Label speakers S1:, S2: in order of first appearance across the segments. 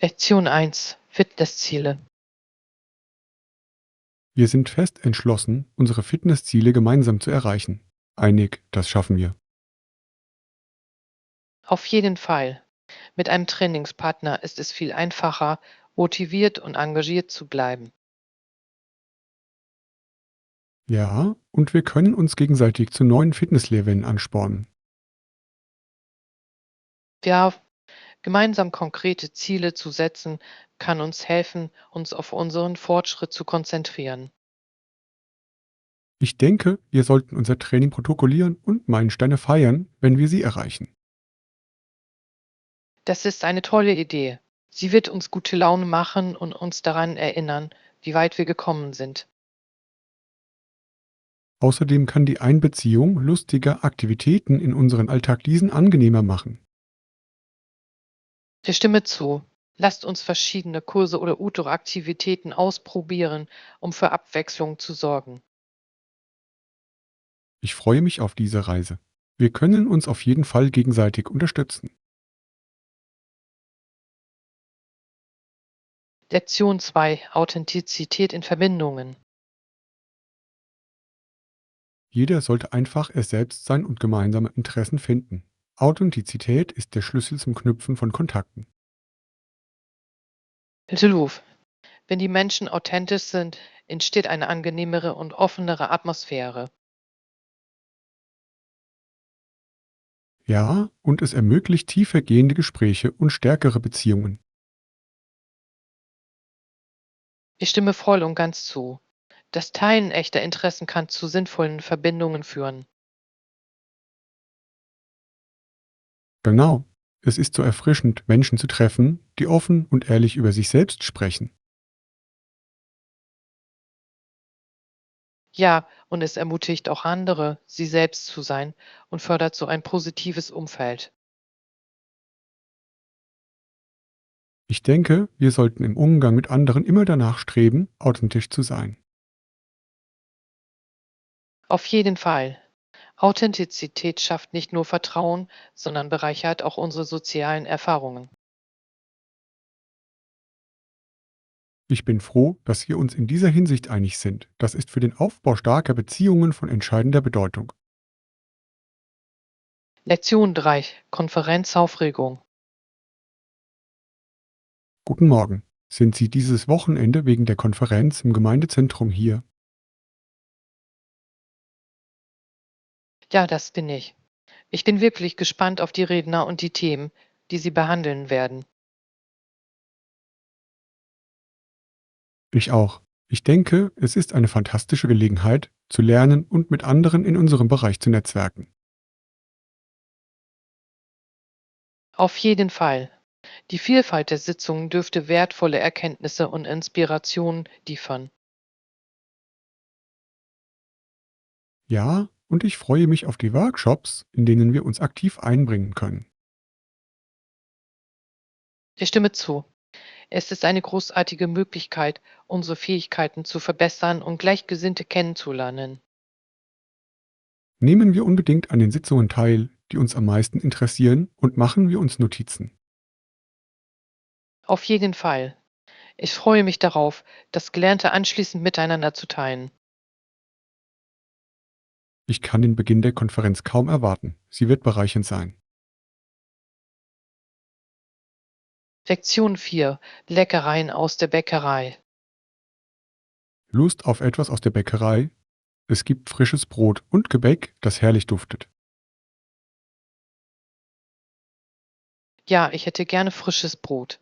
S1: Lektion 1: Fitnessziele.
S2: Wir sind fest entschlossen, unsere Fitnessziele gemeinsam zu erreichen. Einig, das schaffen wir.
S1: Auf jeden Fall. Mit einem Trainingspartner ist es viel einfacher, motiviert und engagiert zu bleiben.
S2: Ja, und wir können uns gegenseitig zu neuen Fitnessleveln anspornen.
S1: Ja, gemeinsam konkrete Ziele zu setzen, kann uns helfen, uns auf unseren Fortschritt zu konzentrieren.
S2: Ich denke, wir sollten unser Training protokollieren und Meilensteine feiern, wenn wir sie erreichen.
S1: Das ist eine tolle Idee. Sie wird uns gute Laune machen und uns daran erinnern, wie weit wir gekommen sind.
S2: Außerdem kann die Einbeziehung lustiger Aktivitäten in unseren Alltag diesen angenehmer machen.
S1: Ich stimme zu. Lasst uns verschiedene Kurse oder Outdoor-Aktivitäten ausprobieren, um für Abwechslung zu sorgen.
S2: Ich freue mich auf diese Reise. Wir können uns auf jeden Fall gegenseitig unterstützen.
S1: Lektion 2: Authentizität in Verbindungen.
S2: Jeder sollte einfach er selbst sein und gemeinsame Interessen finden. Authentizität ist der Schlüssel zum Knüpfen von Kontakten.
S1: Hilfe. Wenn die Menschen authentisch sind, entsteht eine angenehmere und offenere Atmosphäre.
S2: Ja, und es ermöglicht tiefergehende Gespräche und stärkere Beziehungen.
S1: Ich stimme voll und ganz zu. Das Teilen echter Interessen kann zu sinnvollen Verbindungen führen.
S2: Genau. Es ist so erfrischend, Menschen zu treffen, die offen und ehrlich über sich selbst sprechen.
S1: Ja, und es ermutigt auch andere, sie selbst zu sein und fördert so ein positives Umfeld.
S2: Ich denke, wir sollten im Umgang mit anderen immer danach streben, authentisch zu sein.
S1: Auf jeden Fall. Authentizität schafft nicht nur Vertrauen, sondern bereichert auch unsere sozialen Erfahrungen.
S2: Ich bin froh, dass wir uns in dieser Hinsicht einig sind. Das ist für den Aufbau starker Beziehungen von entscheidender Bedeutung.
S1: Lektion 3: Konferenzaufregung.
S2: Guten Morgen. Sind Sie dieses Wochenende wegen der Konferenz im Gemeindezentrum hier?
S1: Ja, das bin ich. Ich bin wirklich gespannt auf die Redner und die Themen, die sie behandeln werden.
S2: Ich auch. Ich denke, es ist eine fantastische Gelegenheit, zu lernen und mit anderen in unserem Bereich zu netzwerken.
S1: Auf jeden Fall. Die Vielfalt der Sitzungen dürfte wertvolle Erkenntnisse und Inspirationen liefern.
S2: Ja, und ich freue mich auf die Workshops, in denen wir uns aktiv einbringen können.
S1: Ich stimme zu. Es ist eine großartige Möglichkeit, unsere Fähigkeiten zu verbessern und Gleichgesinnte kennenzulernen.
S2: Nehmen wir unbedingt an den Sitzungen teil, die uns am meisten interessieren, und machen wir uns Notizen.
S1: Auf jeden Fall. Ich freue mich darauf, das Gelernte anschließend miteinander zu teilen.
S2: Ich kann den Beginn der Konferenz kaum erwarten. Sie wird bereichernd sein.
S1: Lektion 4: Leckereien aus der Bäckerei.
S2: Lust auf etwas aus der Bäckerei? Es gibt frisches Brot und Gebäck, das herrlich duftet.
S1: Ja, ich hätte gerne frisches Brot.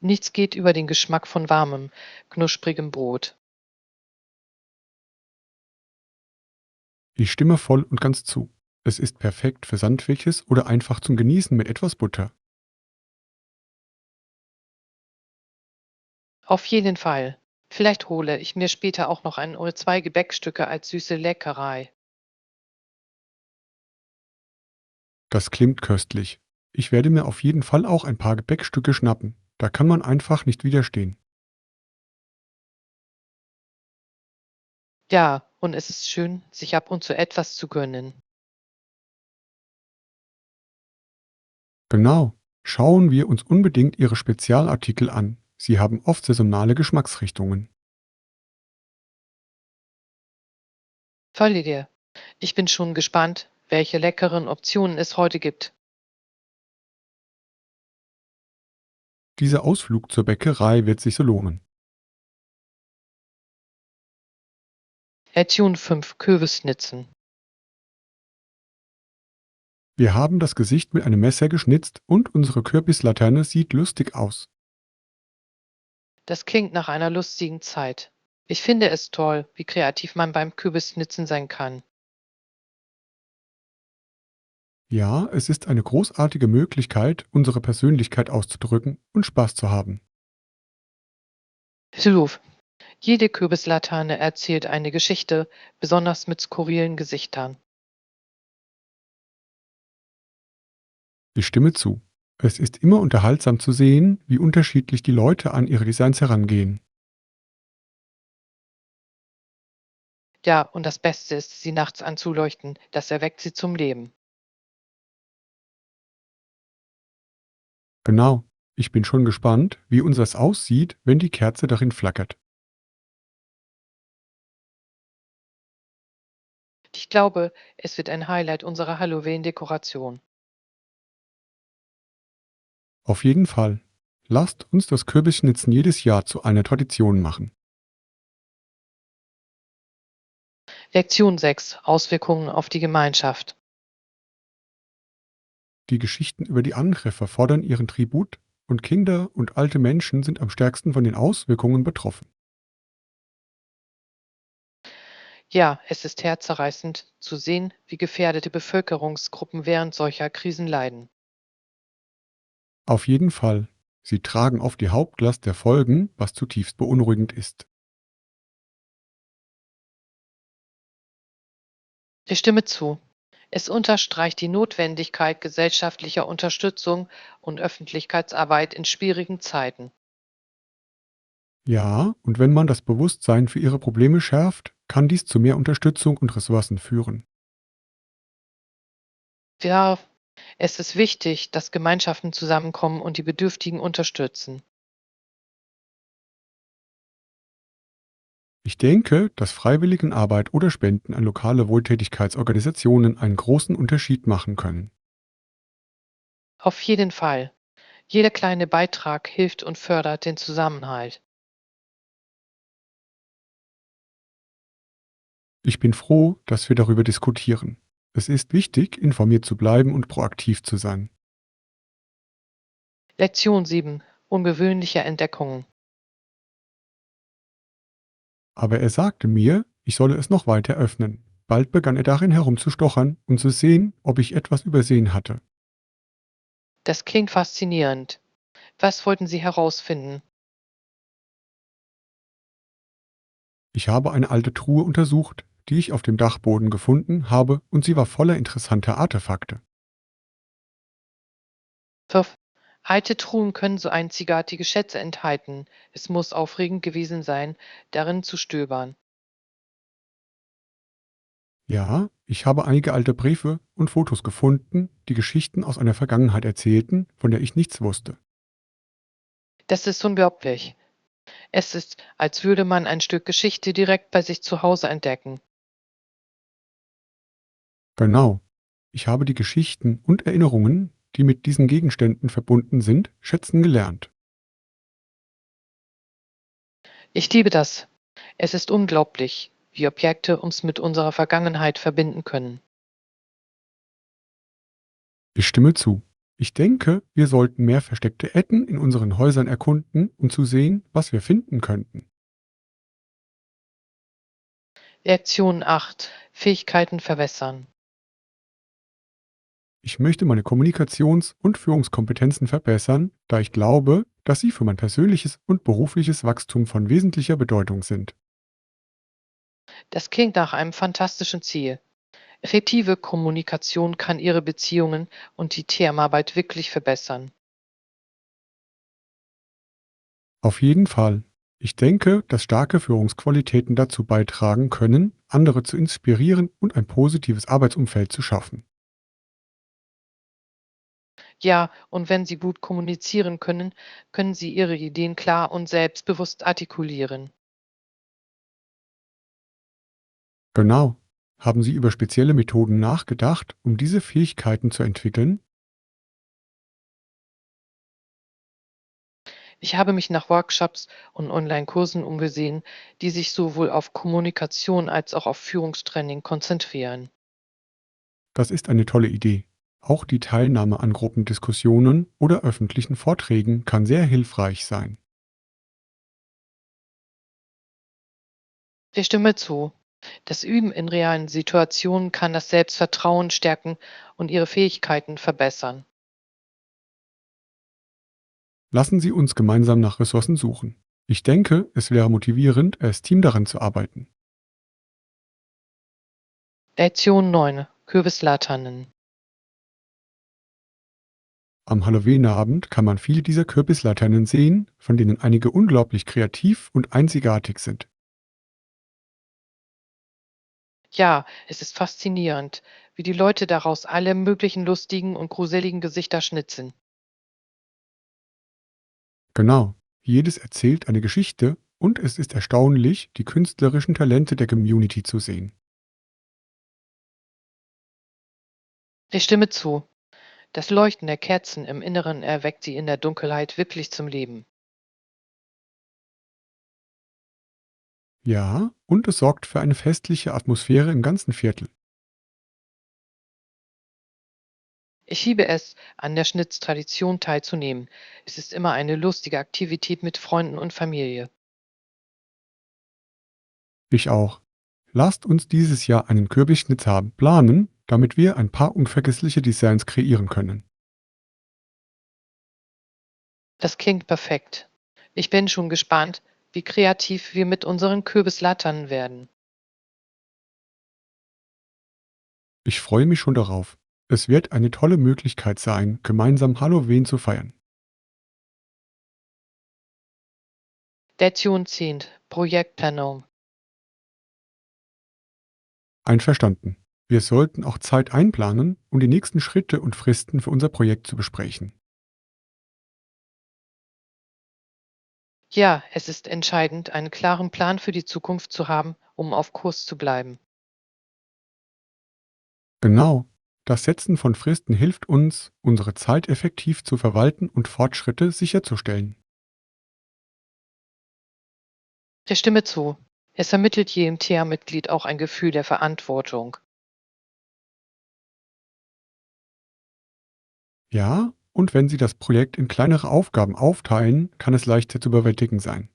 S1: Nichts geht über den Geschmack von warmem, knusprigem Brot.
S2: Ich stimme voll und ganz zu. Es ist perfekt für Sandwiches oder einfach zum Genießen mit etwas Butter.
S1: Auf jeden Fall. Vielleicht hole ich mir später auch noch ein oder zwei Gebäckstücke als süße Leckerei.
S2: Das klingt köstlich. Ich werde mir auf jeden Fall auch ein paar Gebäckstücke schnappen. Da kann man einfach nicht widerstehen.
S1: Ja, und es ist schön, sich ab und zu etwas zu gönnen.
S2: Genau. Schauen wir uns unbedingt ihre Spezialartikel an. Sie haben oft saisonale Geschmacksrichtungen.
S1: Folge dir. Ich bin schon gespannt, welche leckeren Optionen es heute gibt.
S2: Dieser Ausflug zur Bäckerei wird sich so lohnen.
S1: Lektion 5: Kürbisschnitzen.
S2: Wir haben das Gesicht mit einem Messer geschnitzt und unsere Kürbislaterne sieht lustig aus.
S1: Das klingt nach einer lustigen Zeit. Ich finde es toll, wie kreativ man beim Kürbisschnitzen sein kann.
S2: Ja, es ist eine großartige Möglichkeit, unsere Persönlichkeit auszudrücken und Spaß zu haben.
S1: Hilf. Jede Kürbislaterne erzählt eine Geschichte, besonders mit skurrilen Gesichtern.
S2: Ich stimme zu. Es ist immer unterhaltsam zu sehen, wie unterschiedlich die Leute an ihre Designs herangehen.
S1: Ja, und das Beste ist, sie nachts anzuleuchten. Das erweckt sie zum Leben.
S2: Genau. Ich bin schon gespannt, wie unseres aussieht, wenn die Kerze darin flackert.
S1: Ich glaube, es wird ein Highlight unserer Halloween-Dekoration.
S2: Auf jeden Fall. Lasst uns das Kürbisschnitzen jedes Jahr zu einer Tradition machen.
S1: Lektion 6: Auswirkungen auf die Gemeinschaft.
S2: Die Geschichten über die Angreifer fordern ihren Tribut und Kinder und alte Menschen sind am stärksten von den Auswirkungen betroffen.
S1: Ja, es ist herzzerreißend zu sehen, wie gefährdete Bevölkerungsgruppen während solcher Krisen leiden.
S2: Auf jeden Fall. Sie tragen oft die Hauptlast der Folgen, was zutiefst beunruhigend ist.
S1: Ich stimme zu. Es unterstreicht die Notwendigkeit gesellschaftlicher Unterstützung und Öffentlichkeitsarbeit in schwierigen Zeiten.
S2: Ja, und wenn man das Bewusstsein für ihre Probleme schärft, kann dies zu mehr Unterstützung und Ressourcen führen.
S1: Ja, es ist wichtig, dass Gemeinschaften zusammenkommen und die Bedürftigen unterstützen.
S2: Ich denke, dass Freiwilligenarbeit oder Spenden an lokale Wohltätigkeitsorganisationen einen großen Unterschied machen können.
S1: Auf jeden Fall. Jeder kleine Beitrag hilft und fördert den Zusammenhalt.
S2: Ich bin froh, dass wir darüber diskutieren. Es ist wichtig, informiert zu bleiben und proaktiv zu sein.
S1: Lektion 7: Ungewöhnliche Entdeckungen.
S2: Aber er sagte mir, ich solle es noch weiter öffnen. Bald begann er darin herumzustochern und zu sehen, ob ich etwas übersehen hatte.
S1: Das klingt faszinierend. Was wollten Sie herausfinden?
S2: Ich habe eine alte Truhe untersucht, die ich auf dem Dachboden gefunden habe, und sie war voller interessanter Artefakte.
S1: Puff. Alte Truhen können so einzigartige Schätze enthalten. Es muss aufregend gewesen sein, darin zu stöbern.
S2: Ja, ich habe einige alte Briefe und Fotos gefunden, die Geschichten aus einer Vergangenheit erzählten, von der ich nichts wusste.
S1: Das ist unglaublich. Es ist, als würde man ein Stück Geschichte direkt bei sich zu Hause entdecken.
S2: Genau. Ich habe die Geschichten und Erinnerungen, die mit diesen Gegenständen verbunden sind, schätzen gelernt.
S1: Ich liebe das. Es ist unglaublich, wie Objekte uns mit unserer Vergangenheit verbinden können.
S2: Ich stimme zu. Ich denke, wir sollten mehr versteckte Ecken in unseren Häusern erkunden, um zu sehen, was wir finden könnten.
S1: Lektion 8: Fähigkeiten verbessern.
S2: Ich möchte meine Kommunikations- und Führungskompetenzen verbessern, da ich glaube, dass sie für mein persönliches und berufliches Wachstum von wesentlicher Bedeutung sind.
S1: Das klingt nach einem fantastischen Ziel. Effektive Kommunikation kann Ihre Beziehungen und die Teamarbeit wirklich verbessern.
S2: Auf jeden Fall. Ich denke, dass starke Führungsqualitäten dazu beitragen können, andere zu inspirieren und ein positives Arbeitsumfeld zu schaffen.
S1: Ja, und wenn Sie gut kommunizieren können, können Sie Ihre Ideen klar und selbstbewusst artikulieren.
S2: Genau. Haben Sie über spezielle Methoden nachgedacht, um diese Fähigkeiten zu entwickeln?
S1: Ich habe mich nach Workshops und Online-Kursen umgesehen, die sich sowohl auf Kommunikation als auch auf Führungstraining konzentrieren.
S2: Das ist eine tolle Idee. Auch die Teilnahme an Gruppendiskussionen oder öffentlichen Vorträgen kann sehr hilfreich sein.
S1: Ich stimme zu. Das Üben in realen Situationen kann das Selbstvertrauen stärken und Ihre Fähigkeiten verbessern.
S2: Lassen Sie uns gemeinsam nach Ressourcen suchen. Ich denke, es wäre motivierend, als Team daran zu arbeiten.
S1: Lektion 9: Kürbislaternen.
S2: Am Halloweenabend kann man viele dieser Kürbislaternen sehen, von denen einige unglaublich kreativ und einzigartig sind.
S1: Ja, es ist faszinierend, wie die Leute daraus alle möglichen lustigen und gruseligen Gesichter schnitzen.
S2: Genau, jedes erzählt eine Geschichte und es ist erstaunlich, die künstlerischen Talente der Community zu sehen.
S1: Ich stimme zu. Das Leuchten der Kerzen im Inneren erweckt sie in der Dunkelheit wirklich zum Leben.
S2: Ja, und es sorgt für eine festliche Atmosphäre im ganzen Viertel.
S1: Ich liebe es, an der Schnitztradition teilzunehmen. Es ist immer eine lustige Aktivität mit Freunden und Familie.
S2: Ich auch. Lasst uns dieses Jahr einen Kürbisschnitz haben planen, damit wir ein paar unvergessliche Designs kreieren können.
S1: Das klingt perfekt. Ich bin schon gespannt, wie kreativ wir mit unseren Kürbislaternen werden.
S2: Ich freue mich schon darauf. Es wird eine tolle Möglichkeit sein, gemeinsam Halloween zu feiern.
S1: Lektion 10: Projektplanung.
S2: Einverstanden. Wir sollten auch Zeit einplanen, um die nächsten Schritte und Fristen für unser Projekt zu besprechen.
S1: Ja, es ist entscheidend, einen klaren Plan für die Zukunft zu haben, um auf Kurs zu bleiben.
S2: Genau. Das Setzen von Fristen hilft uns, unsere Zeit effektiv zu verwalten und Fortschritte sicherzustellen.
S1: Ich stimme zu. Es vermittelt jedem TEA-Mitglied auch ein Gefühl der Verantwortung.
S2: Ja, und wenn Sie das Projekt in kleinere Aufgaben aufteilen, kann es leichter zu bewältigen sein.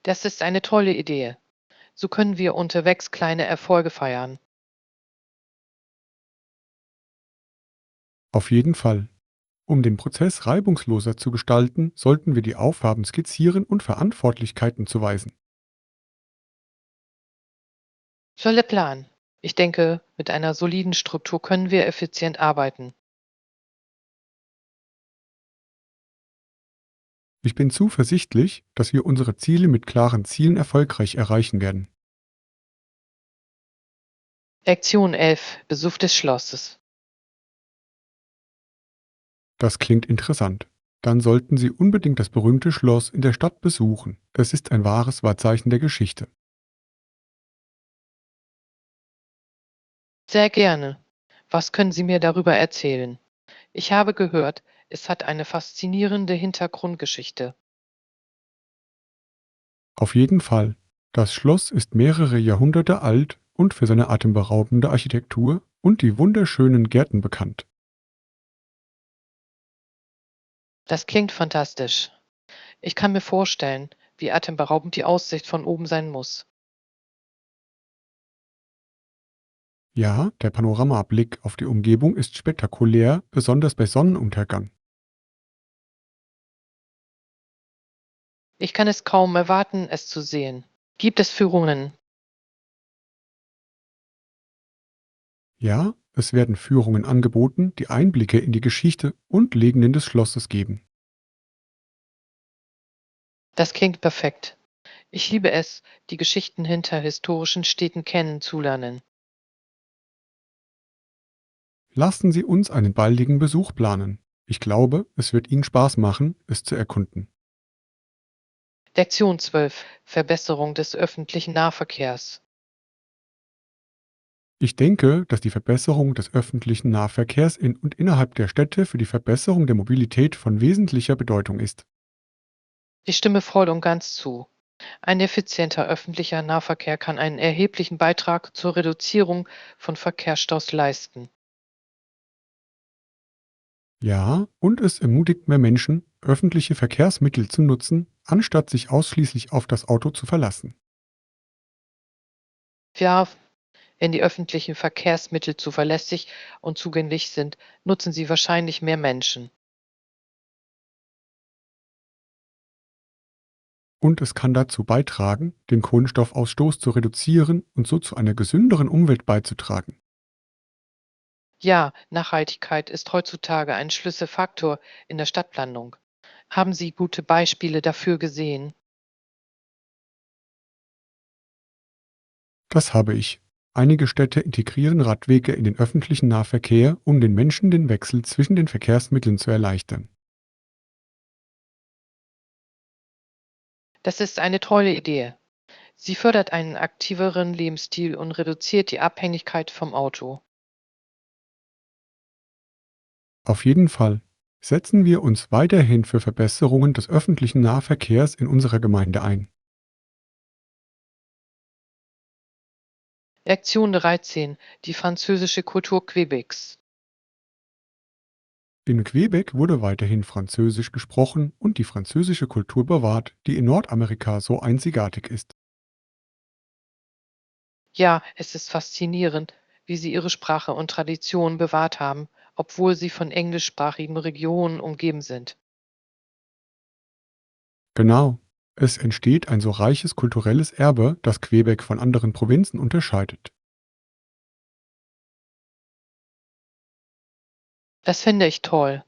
S1: Das ist eine tolle Idee. So können wir unterwegs kleine Erfolge feiern.
S2: Auf jeden Fall. Um den Prozess reibungsloser zu gestalten, sollten wir die Aufgaben skizzieren und Verantwortlichkeiten zuweisen.
S1: Toller Plan. Ich denke, mit einer soliden Struktur können wir effizient arbeiten.
S2: Ich bin zuversichtlich, dass wir unsere Ziele mit klaren Zielen erfolgreich erreichen werden.
S1: Lektion 11: Besuch des Schlosses.
S2: Das klingt interessant. Dann sollten Sie unbedingt das berühmte Schloss in der Stadt besuchen. Es ist ein wahres Wahrzeichen der Geschichte.
S1: Sehr gerne. Was können Sie mir darüber erzählen? Ich habe gehört, es hat eine faszinierende Hintergrundgeschichte.
S2: Auf jeden Fall. Das Schloss ist mehrere Jahrhunderte alt und für seine atemberaubende Architektur und die wunderschönen Gärten bekannt.
S1: Das klingt fantastisch. Ich kann mir vorstellen, wie atemberaubend die Aussicht von oben sein muss.
S2: Ja, der Panoramablick auf die Umgebung ist spektakulär, besonders bei Sonnenuntergang.
S1: Ich kann es kaum erwarten, es zu sehen. Gibt es Führungen?
S2: Ja, es werden Führungen angeboten, die Einblicke in die Geschichte und Legenden des Schlosses geben.
S1: Das klingt perfekt. Ich liebe es, die Geschichten hinter historischen Städten kennenzulernen.
S2: Lassen Sie uns einen baldigen Besuch planen. Ich glaube, es wird Ihnen Spaß machen, es zu erkunden.
S1: Lektion 12. Verbesserung des öffentlichen Nahverkehrs.
S2: Ich denke, dass die Verbesserung des öffentlichen Nahverkehrs in und innerhalb der Städte für die Verbesserung der Mobilität von wesentlicher Bedeutung ist.
S1: Ich stimme voll und ganz zu. Ein effizienter öffentlicher Nahverkehr kann einen erheblichen Beitrag zur Reduzierung von Verkehrsstaus leisten.
S2: Ja, und es ermutigt mehr Menschen, öffentliche Verkehrsmittel zu nutzen, anstatt sich ausschließlich auf das Auto zu verlassen.
S1: Ja, wenn die öffentlichen Verkehrsmittel zuverlässig und zugänglich sind, nutzen sie wahrscheinlich mehr Menschen.
S2: Und es kann dazu beitragen, den Kohlenstoffausstoß zu reduzieren und so zu einer gesünderen Umwelt beizutragen.
S1: Ja, Nachhaltigkeit ist heutzutage ein Schlüsselfaktor in der Stadtplanung. Haben Sie gute Beispiele dafür gesehen?
S2: Das habe ich. Einige Städte integrieren Radwege in den öffentlichen Nahverkehr, um den Menschen den Wechsel zwischen den Verkehrsmitteln zu erleichtern.
S1: Das ist eine tolle Idee. Sie fördert einen aktiveren Lebensstil und reduziert die Abhängigkeit vom Auto.
S2: Auf jeden Fall setzen wir uns weiterhin für Verbesserungen des öffentlichen Nahverkehrs in unserer Gemeinde ein.
S1: Lektion 13. Die französische Kultur Quebecs.
S2: In Quebec wurde weiterhin Französisch gesprochen und die französische Kultur bewahrt, die in Nordamerika so einzigartig ist.
S1: Ja, es ist faszinierend, wie sie ihre Sprache und Tradition bewahrt haben, obwohl sie von englischsprachigen Regionen umgeben sind.
S2: Genau. Es entsteht ein so reiches kulturelles Erbe, das Quebec von anderen Provinzen unterscheidet.
S1: Das finde ich toll.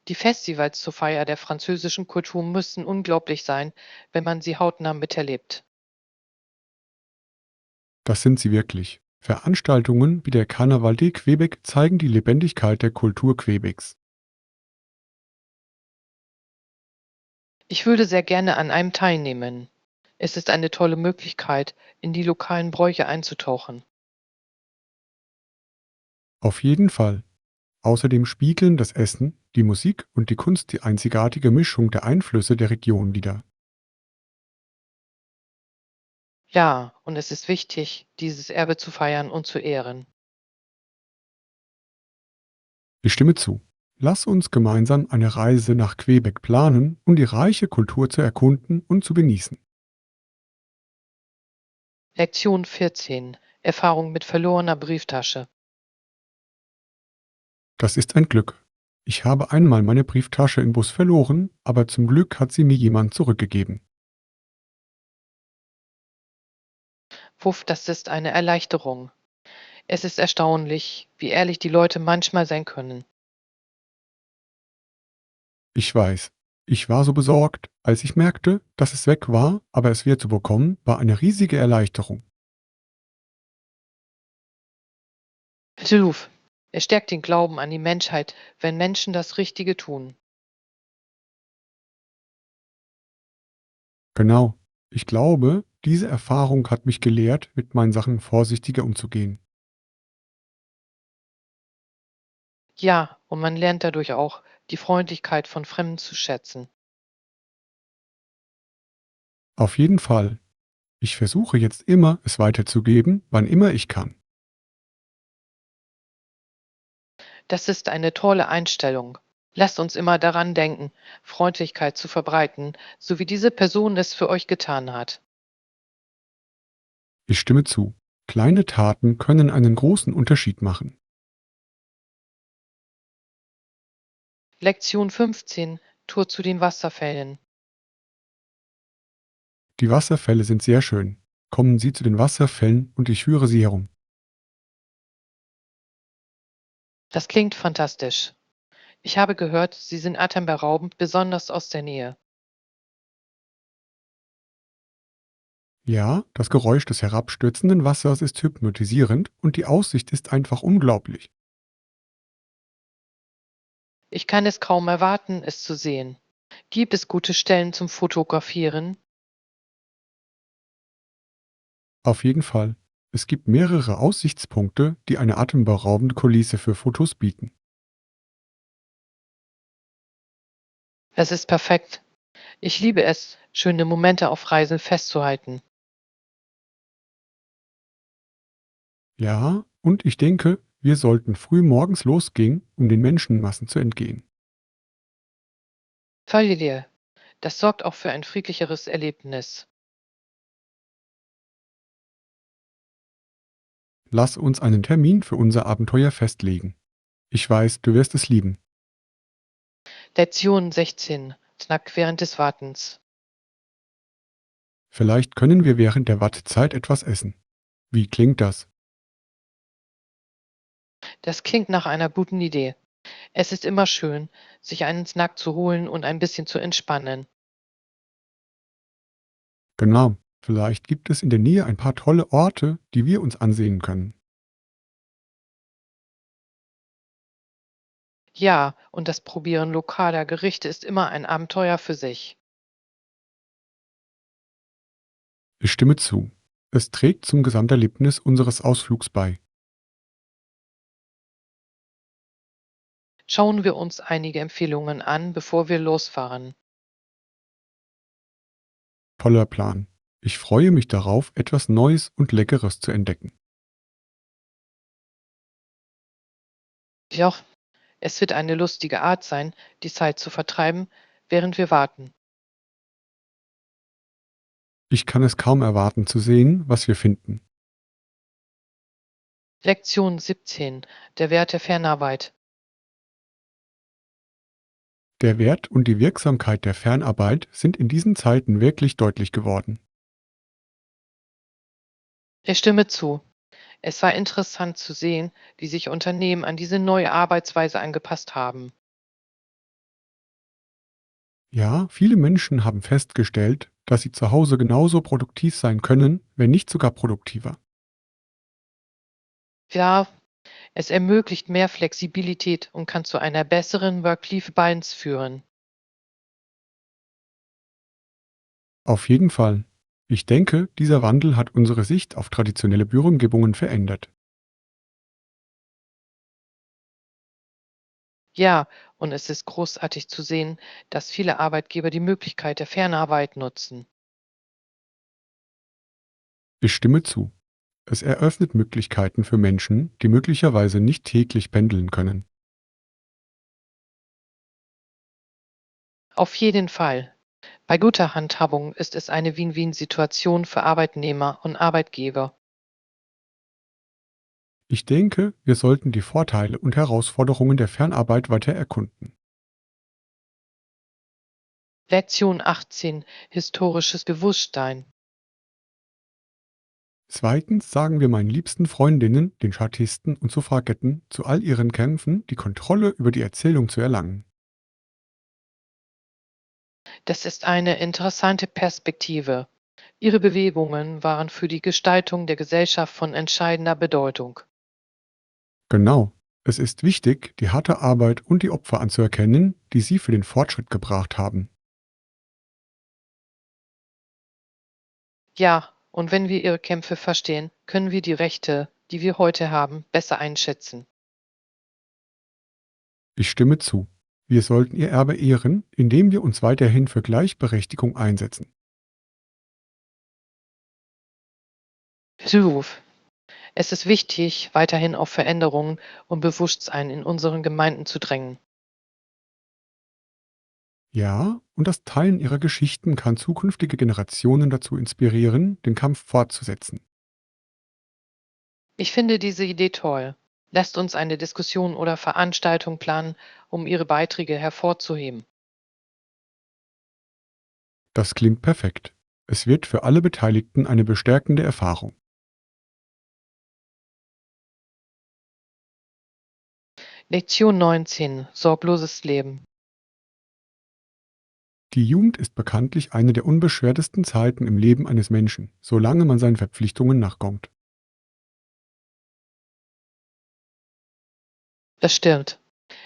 S1: Die Festivals zur Feier der französischen Kultur müssen unglaublich sein, wenn man sie hautnah miterlebt.
S2: Das sind sie wirklich. Veranstaltungen wie der Carnaval de Québec zeigen die Lebendigkeit der Kultur Quebecs.
S1: Ich würde sehr gerne an einem teilnehmen. Es ist eine tolle Möglichkeit, in die lokalen Bräuche einzutauchen.
S2: Auf jeden Fall. Außerdem spiegeln das Essen, die Musik und die Kunst die einzigartige Mischung der Einflüsse der Region wider.
S1: Ja, und es ist wichtig, dieses Erbe zu feiern und zu ehren.
S2: Ich stimme zu. Lass uns gemeinsam eine Reise nach Quebec planen, um die reiche Kultur zu erkunden und zu genießen.
S1: Lektion 14. Erfahrung mit verlorener Brieftasche.
S2: Das ist ein Glück. Ich habe einmal meine Brieftasche im Bus verloren, aber zum Glück hat sie mir jemand zurückgegeben.
S1: Puff, das ist eine Erleichterung. Es ist erstaunlich, wie ehrlich die Leute manchmal sein können.
S2: Ich weiß. Ich war so besorgt, als ich merkte, dass es weg war, aber es wieder zu bekommen, war eine riesige Erleichterung.
S1: Bitte Luf. Es stärkt den Glauben an die Menschheit, wenn Menschen das Richtige tun.
S2: Genau. Ich glaube, diese Erfahrung hat mich gelehrt, mit meinen Sachen vorsichtiger umzugehen.
S1: Ja, und man lernt dadurch auch, die Freundlichkeit von Fremden zu schätzen.
S2: Auf jeden Fall. Ich versuche jetzt immer, es weiterzugeben, wann immer ich kann.
S1: Das ist eine tolle Einstellung. Lasst uns immer daran denken, Freundlichkeit zu verbreiten, so wie diese Person es für euch getan hat.
S2: Ich stimme zu. Kleine Taten können einen großen Unterschied machen.
S1: Lektion 15. Tour zu den Wasserfällen.
S2: Die Wasserfälle sind sehr schön. Kommen Sie zu den Wasserfällen und ich führe Sie herum.
S1: Das klingt fantastisch. Ich habe gehört, sie sind atemberaubend, besonders aus der Nähe.
S2: Ja, das Geräusch des herabstürzenden Wassers ist hypnotisierend und die Aussicht ist einfach unglaublich.
S1: Ich kann es kaum erwarten, es zu sehen. Gibt es gute Stellen zum Fotografieren?
S2: Auf jeden Fall. Es gibt mehrere Aussichtspunkte, die eine atemberaubende Kulisse für Fotos bieten.
S1: Es ist perfekt. Ich liebe es, schöne Momente auf Reisen festzuhalten.
S2: Ja, und ich denke, wir sollten früh morgens losgehen, um den Menschenmassen zu entgehen.
S1: Familie, das sorgt auch für ein friedlicheres Erlebnis.
S2: Lass uns einen Termin für unser Abenteuer festlegen. Ich weiß, du wirst es lieben.
S1: Lektion 16. Snack während des Wartens.
S2: Vielleicht können wir während der Wartezeit etwas essen. Wie klingt das?
S1: Das klingt nach einer guten Idee. Es ist immer schön, sich einen Snack zu holen und ein bisschen zu entspannen.
S2: Genau. Vielleicht gibt es in der Nähe ein paar tolle Orte, die wir uns ansehen können.
S1: Ja, und das Probieren lokaler Gerichte ist immer ein Abenteuer für sich.
S2: Ich stimme zu. Es trägt zum Gesamterlebnis unseres Ausflugs bei.
S1: Schauen wir uns einige Empfehlungen an, bevor wir losfahren.
S2: Toller Plan. Ich freue mich darauf, etwas Neues und Leckeres zu entdecken.
S1: Ja, es wird eine lustige Art sein, die Zeit zu vertreiben, während wir warten.
S2: Ich kann es kaum erwarten zu sehen, was wir finden.
S1: Lektion 17. Der Wert der Fernarbeit.
S2: Der Wert und die Wirksamkeit der Fernarbeit sind in diesen Zeiten wirklich deutlich geworden.
S1: Ich stimme zu. Es war interessant zu sehen, wie sich Unternehmen an diese neue Arbeitsweise angepasst haben.
S2: Ja, viele Menschen haben festgestellt, dass sie zu Hause genauso produktiv sein können, wenn nicht sogar produktiver.
S1: Ja, es ermöglicht mehr Flexibilität und kann zu einer besseren Work-Life-Balance führen.
S2: Auf jeden Fall. Ich denke, dieser Wandel hat unsere Sicht auf traditionelle Büroumgebungen verändert.
S1: Ja, und es ist großartig zu sehen, dass viele Arbeitgeber die Möglichkeit der Fernarbeit nutzen.
S2: Ich stimme zu. Es eröffnet Möglichkeiten für Menschen, die möglicherweise nicht täglich pendeln können.
S1: Auf jeden Fall. Bei guter Handhabung ist es eine Win-Win-Situation für Arbeitnehmer und Arbeitgeber.
S2: Ich denke, wir sollten die Vorteile und Herausforderungen der Fernarbeit weiter erkunden.
S1: Lektion 18. Historisches Bewusstsein.
S2: Zweitens sagen wir meinen liebsten Freundinnen, den Chartisten und Suffragetten, zu all ihren Kämpfen die Kontrolle über die Erzählung zu erlangen.
S1: Das ist eine interessante Perspektive. Ihre Bewegungen waren für die Gestaltung der Gesellschaft von entscheidender Bedeutung.
S2: Genau. Es ist wichtig, die harte Arbeit und die Opfer anzuerkennen, die sie für den Fortschritt gebracht haben.
S1: Ja, und wenn wir ihre Kämpfe verstehen, können wir die Rechte, die wir heute haben, besser einschätzen.
S2: Ich stimme zu. Wir sollten ihr Erbe ehren, indem wir uns weiterhin für Gleichberechtigung einsetzen.
S1: Ruf. Es ist wichtig, weiterhin auf Veränderungen und Bewusstsein in unseren Gemeinden zu drängen.
S2: Ja, und das Teilen ihrer Geschichten kann zukünftige Generationen dazu inspirieren, den Kampf fortzusetzen.
S1: Ich finde diese Idee toll. Lasst uns eine Diskussion oder Veranstaltung planen, um Ihre Beiträge hervorzuheben.
S2: Das klingt perfekt. Es wird für alle Beteiligten eine bestärkende Erfahrung.
S1: Lektion 19. Sorgloses Leben.
S2: Die Jugend ist bekanntlich eine der unbeschwertesten Zeiten im Leben eines Menschen, solange man seinen Verpflichtungen nachkommt.
S1: Das stimmt.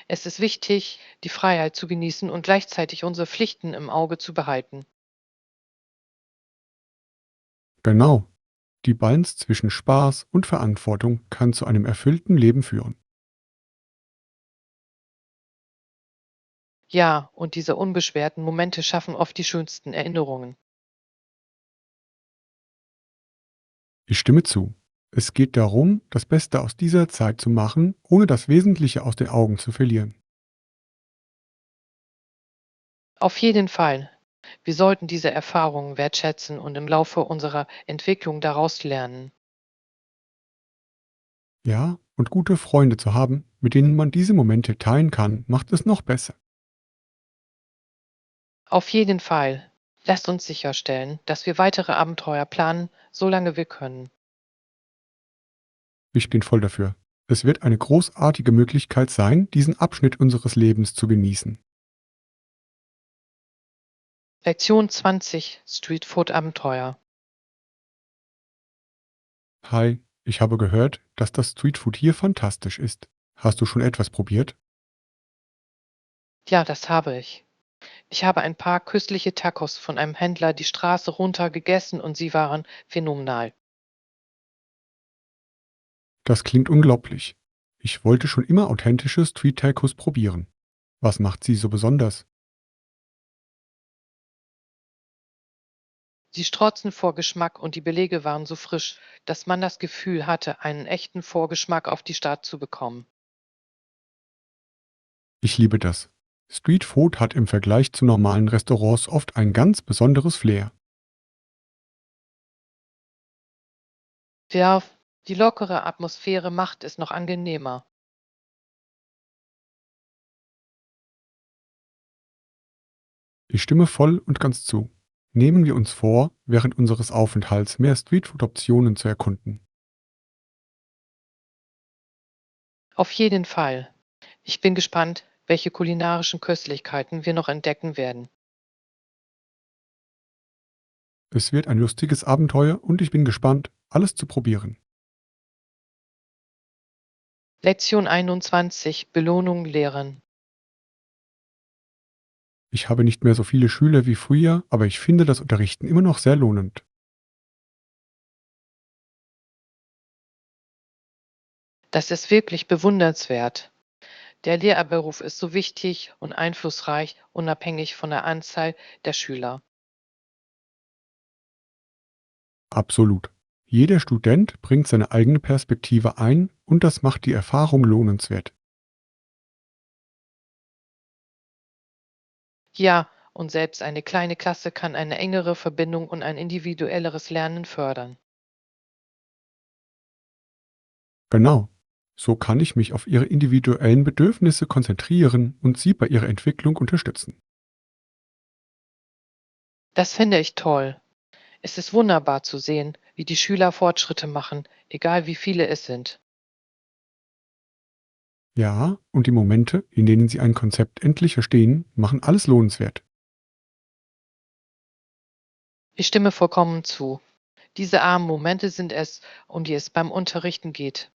S1: Es ist wichtig, die Freiheit zu genießen und gleichzeitig unsere Pflichten im Auge zu behalten.
S2: Genau, die Balance zwischen Spaß und Verantwortung kann zu einem erfüllten Leben führen.
S1: Ja, und diese unbeschwerten Momente schaffen oft die schönsten Erinnerungen.
S2: Ich stimme zu. Es geht darum, das Beste aus dieser Zeit zu machen, ohne das Wesentliche aus den Augen zu verlieren.
S1: Auf jeden Fall. Wir sollten diese Erfahrungen wertschätzen und im Laufe unserer Entwicklung daraus lernen.
S2: Ja, und gute Freunde zu haben, mit denen man diese Momente teilen kann, macht es noch besser.
S1: Auf jeden Fall. Lasst uns sicherstellen, dass wir weitere Abenteuer planen, solange wir können.
S2: Ich bin voll dafür. Es wird eine großartige Möglichkeit sein, diesen Abschnitt unseres Lebens zu genießen.
S1: Lektion 20: Streetfood Abenteuer.
S2: Hi, ich habe gehört, dass das Streetfood hier fantastisch ist. Hast du schon etwas probiert?
S1: Ja, das habe ich. Ich habe ein paar köstliche Tacos von einem Händler die Straße runter gegessen und sie waren phänomenal.
S2: Das klingt unglaublich. Ich wollte schon immer authentische Street-Tacos probieren. Was macht sie so besonders?
S1: Sie strotzen vor Geschmack und die Belege waren so frisch, dass man das Gefühl hatte, einen echten Vorgeschmack auf die Stadt zu bekommen.
S2: Ich liebe das. Streetfood hat im Vergleich zu normalen Restaurants oft ein ganz besonderes Flair.
S1: Ja, die lockere Atmosphäre macht es noch angenehmer.
S2: Ich stimme voll und ganz zu. Nehmen wir uns vor, während unseres Aufenthalts mehr Streetfood-Optionen zu erkunden.
S1: Auf jeden Fall. Ich bin gespannt, welche kulinarischen Köstlichkeiten wir noch entdecken werden.
S2: Es wird ein lustiges Abenteuer und ich bin gespannt, alles zu probieren.
S1: Lektion 21: Belohnung lehren.
S2: Ich habe nicht mehr so viele Schüler wie früher, aber ich finde das Unterrichten immer noch sehr lohnend.
S1: Das ist wirklich bewundernswert. Der Lehrerberuf ist so wichtig und einflussreich, unabhängig von der Anzahl der Schüler.
S2: Absolut. Jeder Student bringt seine eigene Perspektive ein und das macht die Erfahrung lohnenswert.
S1: Ja, und selbst eine kleine Klasse kann eine engere Verbindung und ein individuelleres Lernen fördern.
S2: Genau. So kann ich mich auf ihre individuellen Bedürfnisse konzentrieren und sie bei ihrer Entwicklung unterstützen.
S1: Das finde ich toll. Es ist wunderbar zu sehen, wie die Schüler Fortschritte machen, egal wie viele es sind.
S2: Ja, und die Momente, in denen sie ein Konzept endlich verstehen, machen alles lohnenswert.
S1: Ich stimme vollkommen zu. Diese armen Momente sind es, um die es beim Unterrichten geht.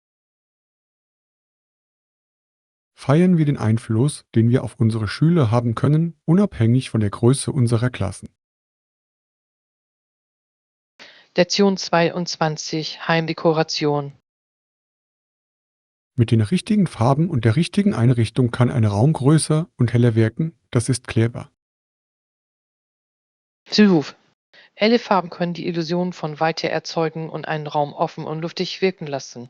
S2: Feiern wir den Einfluss, den wir auf unsere Schüler haben können, unabhängig von der Größe unserer Klassen.
S1: Lektion 22: Heimdekoration.
S2: Mit den richtigen Farben und der richtigen Einrichtung kann ein Raum größer und heller wirken, das ist clever.
S1: Zuruf. Helle Farben können die Illusion von Weite erzeugen und einen Raum offen und luftig wirken lassen.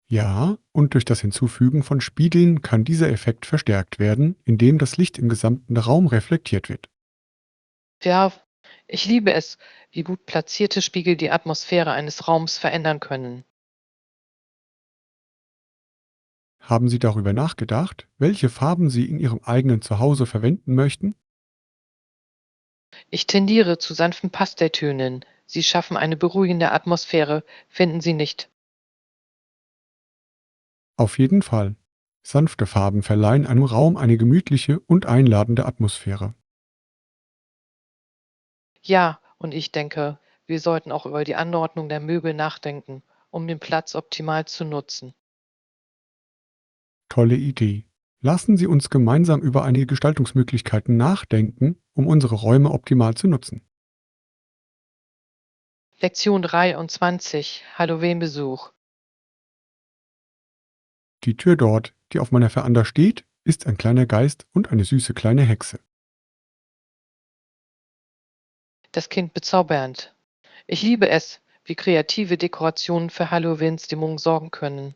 S2: Ja, und durch das Hinzufügen von Spiegeln kann dieser Effekt verstärkt werden, indem das Licht im gesamten Raum reflektiert wird.
S1: Ja, ich liebe es, wie gut platzierte Spiegel die Atmosphäre eines Raums verändern können.
S2: Haben Sie darüber nachgedacht, welche Farben Sie in Ihrem eigenen Zuhause verwenden möchten?
S1: Ich tendiere zu sanften Pastelltönen. Sie schaffen eine beruhigende Atmosphäre, finden Sie nicht?
S2: Auf jeden Fall. Sanfte Farben verleihen einem Raum eine gemütliche und einladende Atmosphäre.
S1: Ja, und ich denke, wir sollten auch über die Anordnung der Möbel nachdenken, um den Platz optimal zu nutzen.
S2: Tolle Idee. Lassen Sie uns gemeinsam über einige Gestaltungsmöglichkeiten nachdenken, um unsere Räume optimal zu nutzen.
S1: Lektion 23. Halloween-Besuch.
S2: Die Tür dort, die auf meiner Veranda steht, ist ein kleiner Geist und eine süße kleine Hexe.
S1: Das Kind bezaubernd. Ich liebe es, wie kreative Dekorationen für Halloween-Stimmung sorgen können.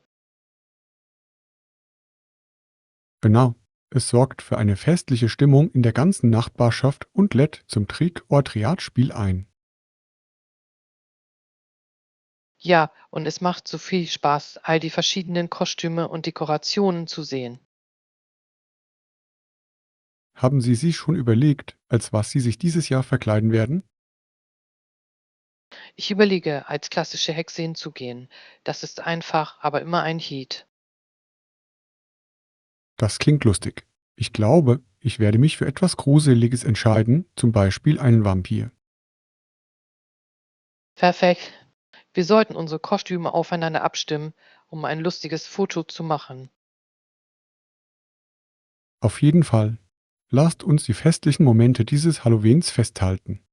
S2: Genau. Es sorgt für eine festliche Stimmung in der ganzen Nachbarschaft und lädt zum Trick-or-Treat-Spiel ein.
S1: Ja, und es macht so viel Spaß, all die verschiedenen Kostüme und Dekorationen zu sehen.
S2: Haben Sie sich schon überlegt, als was Sie sich dieses Jahr verkleiden werden?
S1: Ich überlege, als klassische Hexe hinzugehen. Das ist einfach, aber immer ein Hiet.
S2: Das klingt lustig. Ich glaube, ich werde mich für etwas Gruseliges entscheiden, zum Beispiel einen Vampir.
S1: Perfekt. Wir sollten unsere Kostüme aufeinander abstimmen, um ein lustiges Foto zu machen.
S2: Auf jeden Fall. Lasst uns die festlichen Momente dieses Halloweens festhalten.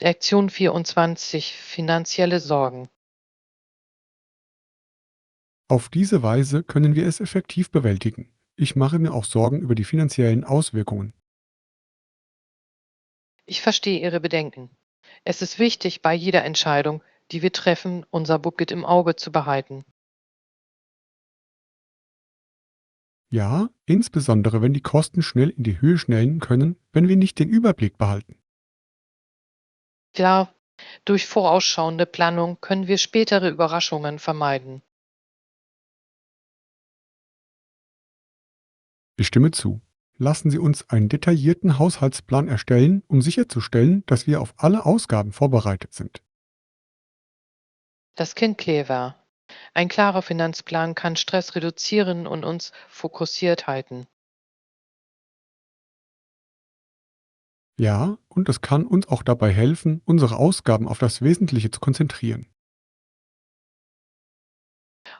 S1: Lektion 24. Finanzielle Sorgen.
S2: Auf diese Weise können wir es effektiv bewältigen. Ich mache mir auch Sorgen über die finanziellen Auswirkungen.
S1: Ich verstehe Ihre Bedenken. Es ist wichtig, bei jeder Entscheidung, die wir treffen, unser Budget im Auge zu behalten.
S2: Ja, insbesondere wenn die Kosten schnell in die Höhe schnellen können, wenn wir nicht den Überblick behalten.
S1: Klar, durch vorausschauende Planung können wir spätere Überraschungen vermeiden.
S2: Ich stimme zu. Lassen Sie uns einen detaillierten Haushaltsplan erstellen, um sicherzustellen, dass wir auf alle Ausgaben vorbereitet sind.
S1: Das Kind clever. Ein klarer Finanzplan kann Stress reduzieren und uns fokussiert halten.
S2: Ja, und es kann uns auch dabei helfen, unsere Ausgaben auf das Wesentliche zu konzentrieren.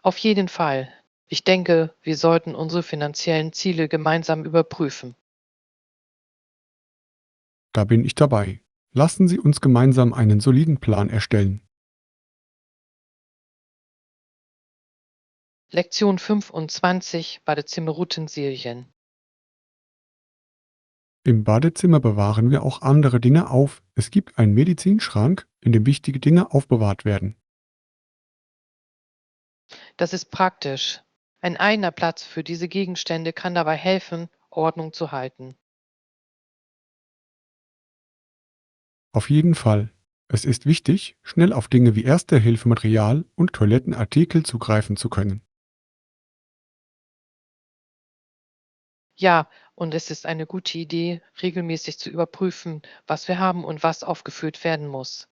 S1: Auf jeden Fall. Ich denke, wir sollten unsere finanziellen Ziele gemeinsam überprüfen.
S2: Da bin ich dabei. Lassen Sie uns gemeinsam einen soliden Plan erstellen.
S1: Lektion 25. Badezimmer-Routensilien.
S2: Im Badezimmer bewahren wir auch andere Dinge auf. Es gibt einen Medizinschrank, in dem wichtige Dinge aufbewahrt werden.
S1: Das ist praktisch. Ein eigener Platz für diese Gegenstände kann dabei helfen, Ordnung zu halten.
S2: Auf jeden Fall. Es ist wichtig, schnell auf Dinge wie Erste-Hilfe-Material und Toilettenartikel zugreifen zu können.
S1: Ja, und es ist eine gute Idee, regelmäßig zu überprüfen, was wir haben und was aufgefüllt werden muss.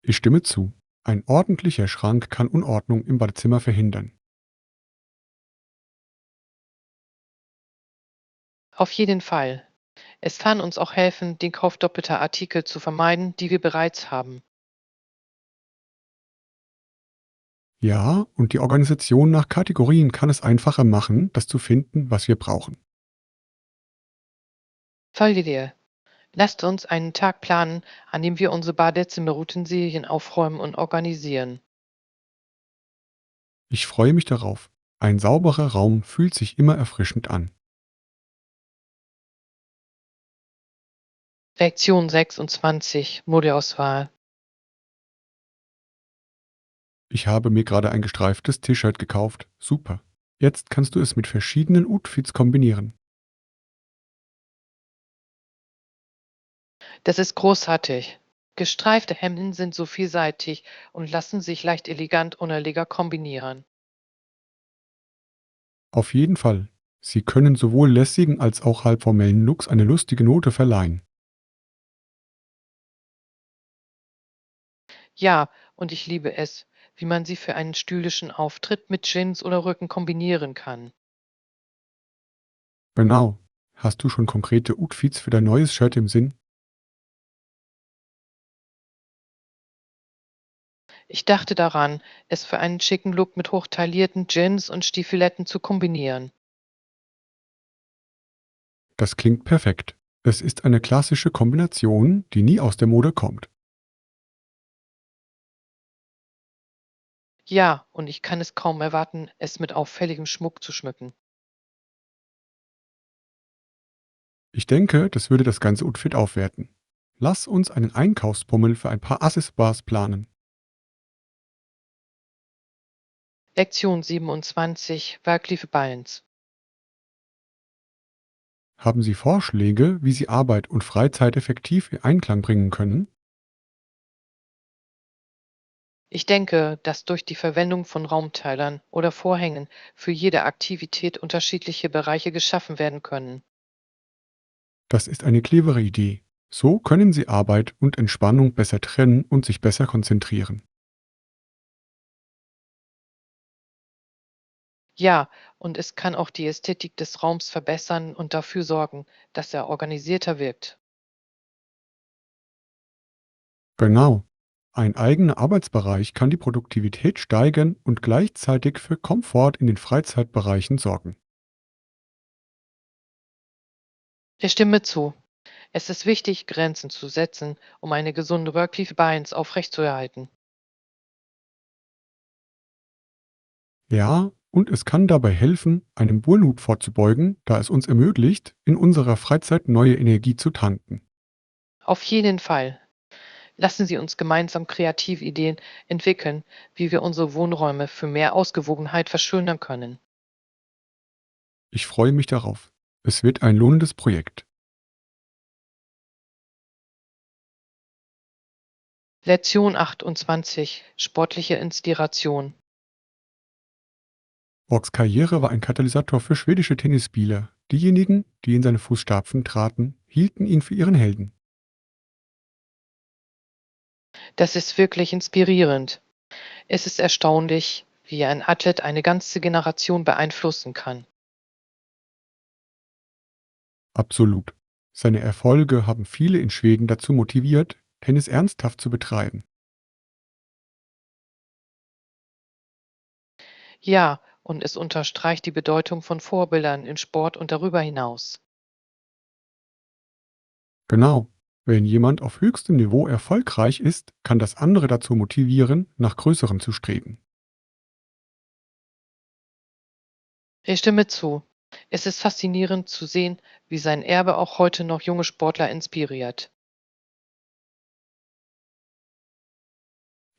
S2: Ich stimme zu. Ein ordentlicher Schrank kann Unordnung im Badezimmer verhindern.
S1: Auf jeden Fall. Es kann uns auch helfen, den Kauf doppelter Artikel zu vermeiden, die wir bereits haben.
S2: Ja, und die Organisation nach Kategorien kann es einfacher machen, das zu finden, was wir brauchen.
S1: Folge dir. Lasst uns einen Tag planen, an dem wir unsere Badezimmer-Routensilien aufräumen und organisieren.
S2: Ich freue mich darauf. Ein sauberer Raum fühlt sich immer erfrischend an.
S1: Lektion 26. Modeauswahl.
S2: Ich habe mir gerade ein gestreiftes T-Shirt gekauft. Super. Jetzt kannst du es mit verschiedenen Outfits kombinieren.
S1: Das ist großartig. Gestreifte Hemden sind so vielseitig und lassen sich leicht elegant und eleger kombinieren.
S2: Auf jeden Fall. Sie können sowohl lässigen als auch halbformellen Looks eine lustige Note verleihen.
S1: Ja, und ich liebe es, wie man sie für einen stylischen Auftritt mit Jeans oder Rücken kombinieren kann.
S2: Genau. Hast du schon konkrete Outfits für dein neues Shirt im Sinn?
S1: Ich dachte daran, es für einen schicken Look mit hochtaillierten Jeans und Stiefeletten zu kombinieren.
S2: Das klingt perfekt. Es ist eine klassische Kombination, die nie aus der Mode kommt.
S1: Ja, und ich kann es kaum erwarten, es mit auffälligem Schmuck zu schmücken.
S2: Ich denke, das würde das ganze Outfit aufwerten. Lass uns einen Einkaufsbummel für ein paar Accessoires planen.
S1: Lektion 27, Work-Life Balance.
S2: Haben Sie Vorschläge, wie Sie Arbeit und Freizeit effektiv in Einklang bringen können?
S1: Ich denke, dass durch die Verwendung von Raumteilern oder Vorhängen für jede Aktivität unterschiedliche Bereiche geschaffen werden können.
S2: Das ist eine clevere Idee. So können Sie Arbeit und Entspannung besser trennen und sich besser konzentrieren.
S1: Ja, und es kann auch die Ästhetik des Raums verbessern und dafür sorgen, dass er organisierter wirkt.
S2: Genau. Ein eigener Arbeitsbereich kann die Produktivität steigern und gleichzeitig für Komfort in den Freizeitbereichen sorgen.
S1: Ich stimme zu. Es ist wichtig, Grenzen zu setzen, um eine gesunde Work-Life-Balance aufrechtzuerhalten.
S2: Ja, und es kann dabei helfen, einem Burnout vorzubeugen, da es uns ermöglicht, in unserer Freizeit neue Energie zu tanken.
S1: Auf jeden Fall. Lassen Sie uns gemeinsam kreative Ideen entwickeln, wie wir unsere Wohnräume für mehr Ausgewogenheit verschönern können.
S2: Ich freue mich darauf. Es wird ein lohnendes Projekt.
S1: Lektion 28, sportliche Inspiration.
S2: Borgs Karriere war ein Katalysator für schwedische Tennisspieler. Diejenigen, die in seine Fußstapfen traten, hielten ihn für ihren Helden.
S1: Das ist wirklich inspirierend. Es ist erstaunlich, wie ein Athlet eine ganze Generation beeinflussen kann.
S2: Absolut. Seine Erfolge haben viele in Schweden dazu motiviert, Tennis ernsthaft zu betreiben.
S1: Ja, und es unterstreicht die Bedeutung von Vorbildern in Sport und darüber hinaus.
S2: Genau. Wenn jemand auf höchstem Niveau erfolgreich ist, kann das andere dazu motivieren, nach Größerem zu streben.
S1: Ich stimme zu. Es ist faszinierend zu sehen, wie sein Erbe auch heute noch junge Sportler inspiriert.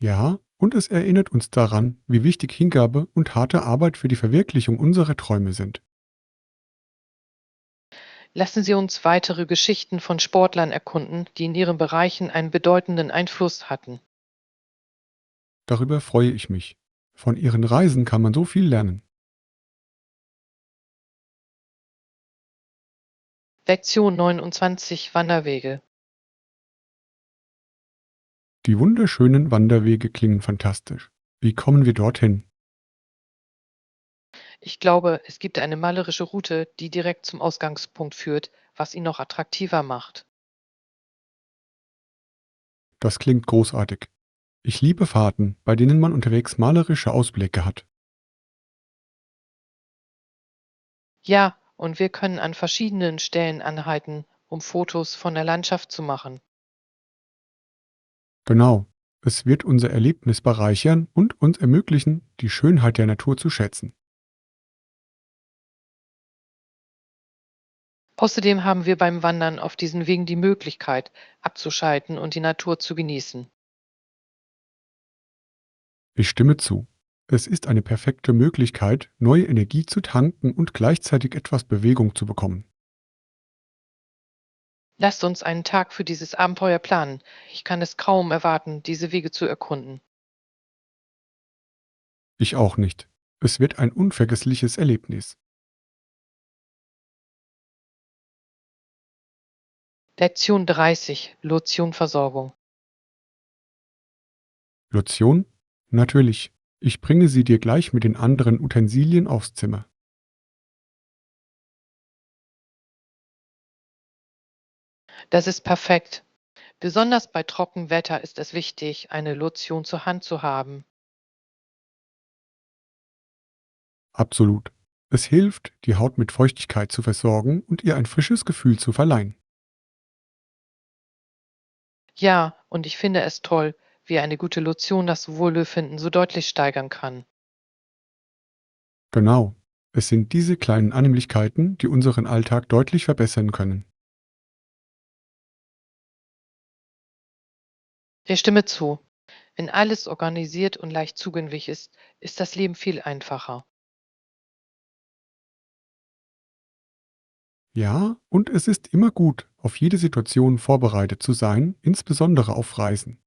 S2: Ja, und es erinnert uns daran, wie wichtig Hingabe und harte Arbeit für die Verwirklichung unserer Träume sind.
S1: Lassen Sie uns weitere Geschichten von Sportlern erkunden, die in ihren Bereichen einen bedeutenden Einfluss hatten.
S2: Darüber freue ich mich. Von ihren Reisen kann man so viel lernen.
S1: Lektion 29, Wanderwege.
S2: Die wunderschönen Wanderwege klingen fantastisch. Wie kommen wir dorthin?
S1: Ich glaube, es gibt eine malerische Route, die direkt zum Ausgangspunkt führt, was ihn noch attraktiver macht.
S2: Das klingt großartig. Ich liebe Fahrten, bei denen man unterwegs malerische Ausblicke hat.
S1: Ja, und wir können an verschiedenen Stellen anhalten, um Fotos von der Landschaft zu machen.
S2: Genau. Es wird unser Erlebnis bereichern und uns ermöglichen, die Schönheit der Natur zu schätzen.
S1: Außerdem haben wir beim Wandern auf diesen Wegen die Möglichkeit, abzuschalten und die Natur zu genießen.
S2: Ich stimme zu. Es ist eine perfekte Möglichkeit, neue Energie zu tanken und gleichzeitig etwas Bewegung zu bekommen.
S1: Lasst uns einen Tag für dieses Abenteuer planen. Ich kann es kaum erwarten, diese Wege zu erkunden.
S2: Ich auch nicht. Es wird ein unvergessliches Erlebnis.
S1: Lektion 30, Lotionversorgung.
S2: Lotion? Natürlich. Ich bringe sie dir gleich mit den anderen Utensilien aufs Zimmer.
S1: Das ist perfekt. Besonders bei trockenem Wetter ist es wichtig, eine Lotion zur Hand zu haben.
S2: Absolut. Es hilft, die Haut mit Feuchtigkeit zu versorgen und ihr ein frisches Gefühl zu verleihen.
S1: Ja, und ich finde es toll, wie eine gute Lotion das Wohlbefinden so deutlich steigern kann.
S2: Genau. Es sind diese kleinen Annehmlichkeiten, die unseren Alltag deutlich verbessern können.
S1: Ich stimme zu. Wenn alles organisiert und leicht zugänglich ist, ist das Leben viel einfacher.
S2: Ja, und es ist immer gut, auf jede Situation vorbereitet zu sein, insbesondere auf Reisen.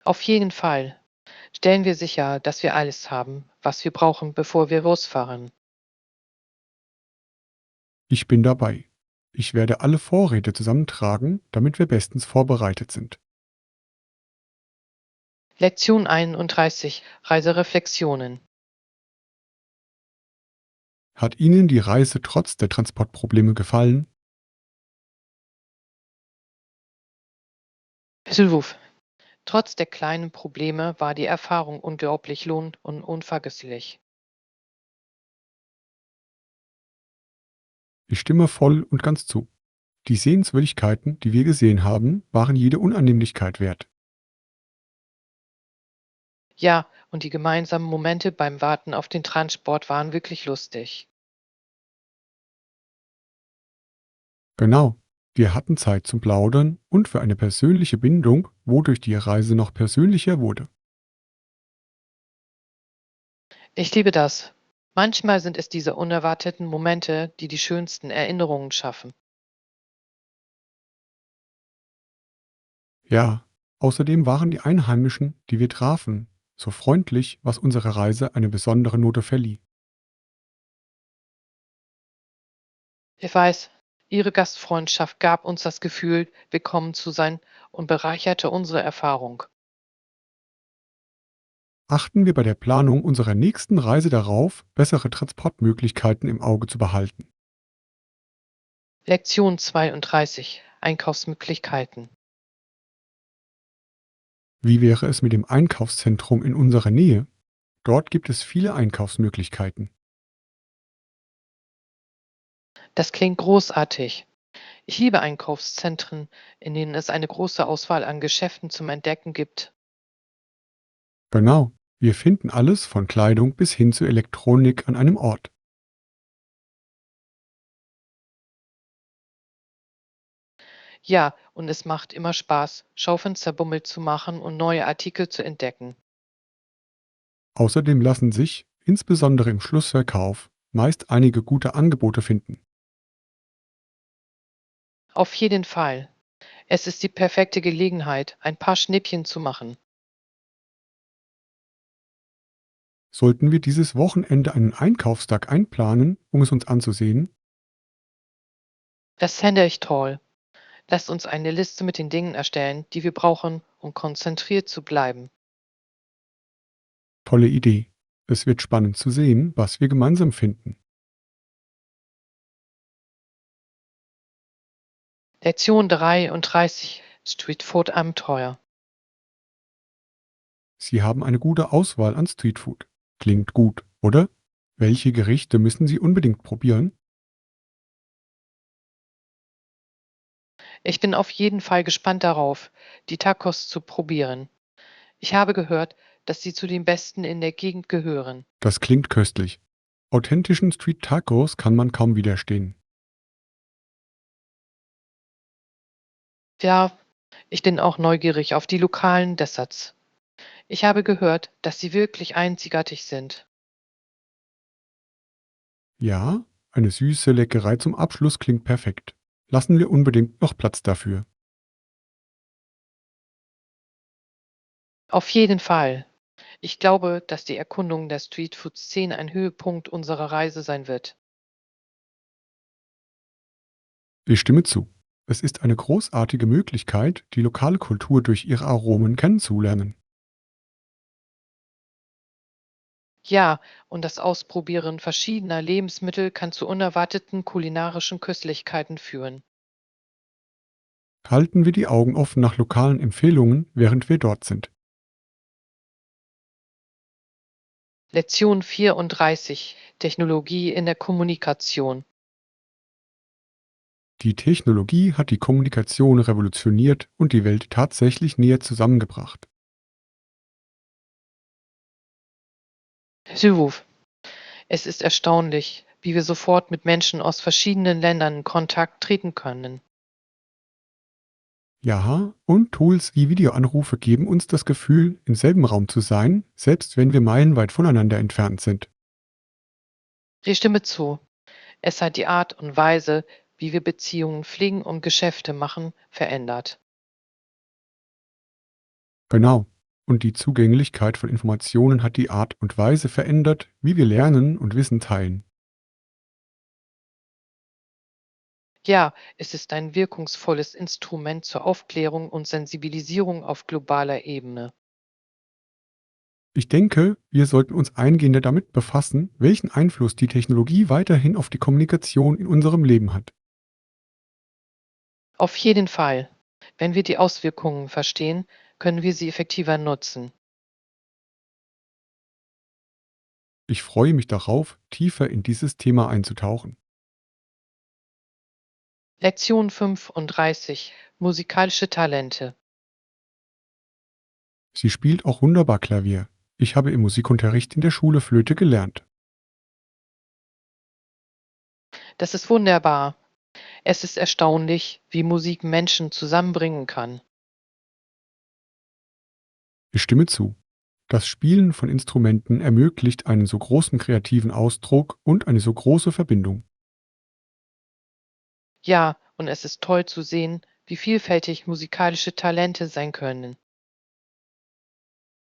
S1: Auf jeden Fall. Stellen wir sicher, dass wir alles haben, was wir brauchen, bevor wir losfahren.
S2: Ich bin dabei. Ich werde alle Vorräte zusammentragen, damit wir bestens vorbereitet sind.
S1: Lektion 31. Reisereflexionen.
S2: Hat Ihnen die Reise trotz der Transportprobleme gefallen?
S1: Hilf. Trotz der kleinen Probleme war die Erfahrung unglaublich lohnend und unvergesslich.
S2: Ich stimme voll und ganz zu. Die Sehenswürdigkeiten, die wir gesehen haben, waren jede Unannehmlichkeit wert.
S1: Ja, und die gemeinsamen Momente beim Warten auf den Transport waren wirklich lustig.
S2: Genau. Wir hatten Zeit zum Plaudern und für eine persönliche Bindung, wodurch die Reise noch persönlicher wurde.
S1: Ich liebe das. Manchmal sind es diese unerwarteten Momente, die die schönsten Erinnerungen schaffen.
S2: Ja, außerdem waren die Einheimischen, die wir trafen, so freundlich, was unserer Reise eine besondere Note verlieh.
S1: Ich weiß, Ihre Gastfreundschaft gab uns das Gefühl, willkommen zu sein und bereicherte unsere Erfahrung.
S2: Achten wir bei der Planung unserer nächsten Reise darauf, bessere Transportmöglichkeiten im Auge zu behalten.
S1: Lektion 32. Einkaufsmöglichkeiten.
S2: Wie wäre es mit dem Einkaufszentrum in unserer Nähe? Dort gibt es viele Einkaufsmöglichkeiten.
S1: Das klingt großartig. Ich liebe Einkaufszentren, in denen es eine große Auswahl an Geschäften zum Entdecken gibt.
S2: Genau, wir finden alles von Kleidung bis hin zu Elektronik an einem Ort.
S1: Ja, und es macht immer Spaß, Schaufensterbummel zu machen und neue Artikel zu entdecken.
S2: Außerdem lassen sich, insbesondere im Schlussverkauf, meist einige gute Angebote finden.
S1: Auf jeden Fall. Es ist die perfekte Gelegenheit, ein paar Schnippchen zu machen.
S2: Sollten wir dieses Wochenende einen Einkaufstag einplanen, um es uns anzusehen?
S1: Das fände ich toll. Lasst uns eine Liste mit den Dingen erstellen, die wir brauchen, um konzentriert zu bleiben.
S2: Tolle Idee. Es wird spannend zu sehen, was wir gemeinsam finden.
S1: Lektion 33. Streetfood Abenteuer.
S2: Sie haben eine gute Auswahl an Streetfood. Klingt gut, oder? Welche Gerichte müssen Sie unbedingt probieren?
S1: Ich bin auf jeden Fall gespannt darauf, die Tacos zu probieren. Ich habe gehört, dass sie zu den besten in der Gegend gehören.
S2: Das klingt köstlich. Authentischen Street Tacos kann man kaum widerstehen.
S1: Ja, ich bin auch neugierig auf die lokalen Desserts. Ich habe gehört, dass sie wirklich einzigartig sind.
S2: Ja, eine süße Leckerei zum Abschluss klingt perfekt. Lassen wir unbedingt noch Platz dafür.
S1: Auf jeden Fall. Ich glaube, dass die Erkundung der Streetfood-Szene ein Höhepunkt unserer Reise sein wird.
S2: Ich stimme zu. Es ist eine großartige Möglichkeit, die lokale Kultur durch ihre Aromen kennenzulernen.
S1: Ja, und das Ausprobieren verschiedener Lebensmittel kann zu unerwarteten kulinarischen Köstlichkeiten führen.
S2: Halten wir die Augen offen nach lokalen Empfehlungen, während wir dort sind.
S1: Lektion 34: Technologie in der Kommunikation.
S2: Die Technologie hat die Kommunikation revolutioniert und die Welt tatsächlich näher zusammengebracht.
S1: Süwuf. Es ist erstaunlich, wie wir sofort mit Menschen aus verschiedenen Ländern in Kontakt treten können.
S2: Ja, und Tools wie Videoanrufe geben uns das Gefühl, im selben Raum zu sein, selbst wenn wir meilenweit voneinander entfernt sind.
S1: Ich stimme zu. Es hat die Art und Weise, wie wir Beziehungen pflegen und Geschäfte machen, verändert.
S2: Genau. Und die Zugänglichkeit von Informationen hat die Art und Weise verändert, wie wir lernen und Wissen teilen.
S1: Ja, es ist ein wirkungsvolles Instrument zur Aufklärung und Sensibilisierung auf globaler Ebene.
S2: Ich denke, wir sollten uns eingehender damit befassen, welchen Einfluss die Technologie weiterhin auf die Kommunikation in unserem Leben hat.
S1: Auf jeden Fall. Wenn wir die Auswirkungen verstehen, können wir sie effektiver nutzen.
S2: Ich freue mich darauf, tiefer in dieses Thema einzutauchen.
S1: Lektion 35: Musikalische Talente.
S2: Sie spielt auch wunderbar Klavier. Ich habe im Musikunterricht in der Schule Flöte gelernt.
S1: Das ist wunderbar. Es ist erstaunlich, wie Musik Menschen zusammenbringen kann.
S2: Ich stimme zu. Das Spielen von Instrumenten ermöglicht einen so großen kreativen Ausdruck und eine so große Verbindung.
S1: Ja, und es ist toll zu sehen, wie vielfältig musikalische Talente sein können.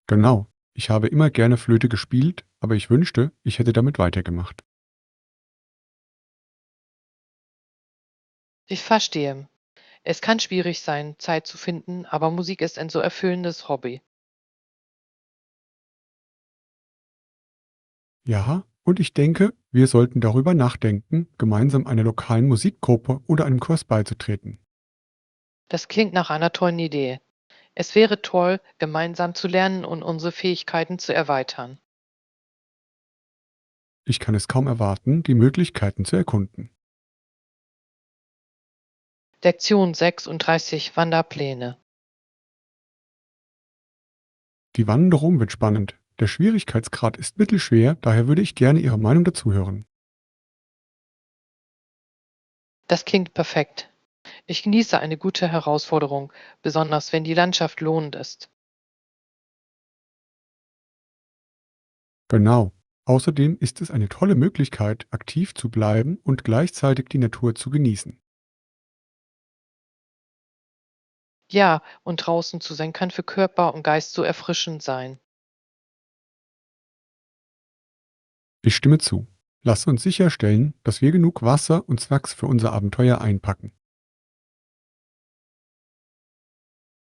S2: Genau. Ich habe immer gerne Flöte gespielt, aber ich wünschte, ich hätte damit weitergemacht.
S1: Ich verstehe. Es kann schwierig sein, Zeit zu finden, aber Musik ist ein so erfüllendes Hobby.
S2: Ja, und ich denke, wir sollten darüber nachdenken, gemeinsam einer lokalen Musikgruppe oder einem Kurs beizutreten.
S1: Das klingt nach einer tollen Idee. Es wäre toll, gemeinsam zu lernen und unsere Fähigkeiten zu erweitern.
S2: Ich kann es kaum erwarten, die Möglichkeiten zu erkunden.
S1: Lektion 36: Wanderpläne.
S2: Die Wanderung wird spannend. Der Schwierigkeitsgrad ist mittelschwer, daher würde ich gerne Ihre Meinung dazu hören.
S1: Das klingt perfekt. Ich genieße eine gute Herausforderung, besonders wenn die Landschaft lohnend ist.
S2: Genau. Außerdem ist es eine tolle Möglichkeit, aktiv zu bleiben und gleichzeitig die Natur zu genießen.
S1: Ja, und draußen zu sein kann für Körper und Geist so erfrischend sein.
S2: Ich stimme zu. Lass uns sicherstellen, dass wir genug Wasser und Snacks für unser Abenteuer einpacken.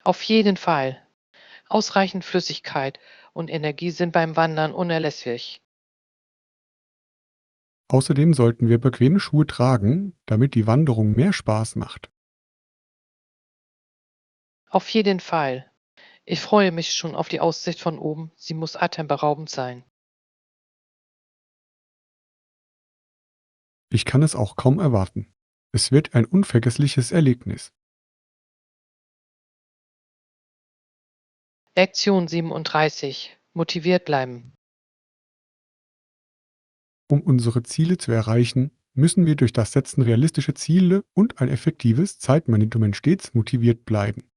S1: Auf jeden Fall. Ausreichend Flüssigkeit und Energie sind beim Wandern unerlässlich.
S2: Außerdem sollten wir bequeme Schuhe tragen, damit die Wanderung mehr Spaß macht.
S1: Auf jeden Fall. Ich freue mich schon auf die Aussicht von oben. Sie muss atemberaubend sein.
S2: Ich kann es auch kaum erwarten. Es wird ein unvergessliches Erlebnis.
S1: Lektion 37: Motiviert bleiben.
S2: Um unsere Ziele zu erreichen, müssen wir durch das Setzen realistischer Ziele und ein effektives Zeitmanagement stets motiviert bleiben.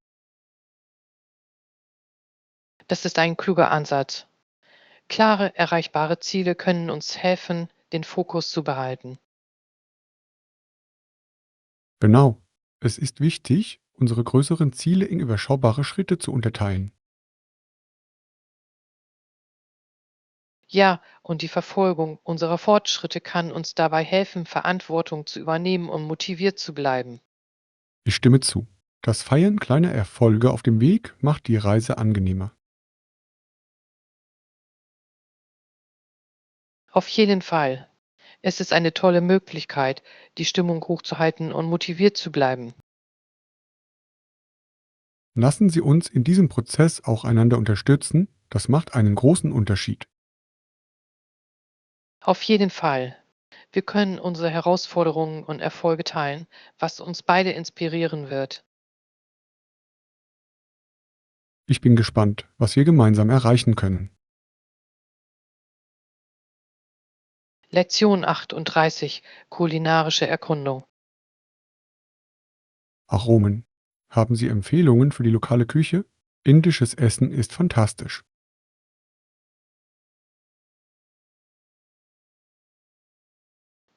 S1: Das ist ein kluger Ansatz. Klare, erreichbare Ziele können uns helfen, den Fokus zu behalten.
S2: Genau. Es ist wichtig, unsere größeren Ziele in überschaubare Schritte zu unterteilen.
S1: Ja, und die Verfolgung unserer Fortschritte kann uns dabei helfen, Verantwortung zu übernehmen und motiviert zu bleiben.
S2: Ich stimme zu. Das Feiern kleiner Erfolge auf dem Weg macht die Reise angenehmer.
S1: Auf jeden Fall. Es ist eine tolle Möglichkeit, die Stimmung hochzuhalten und motiviert zu bleiben.
S2: Lassen Sie uns in diesem Prozess auch einander unterstützen, das macht einen großen Unterschied.
S1: Auf jeden Fall. Wir können unsere Herausforderungen und Erfolge teilen, was uns beide inspirieren wird.
S2: Ich bin gespannt, was wir gemeinsam erreichen können.
S1: Lektion 38: Kulinarische Erkundung.
S2: Aromen. Haben Sie Empfehlungen für die lokale Küche? Indisches Essen ist fantastisch.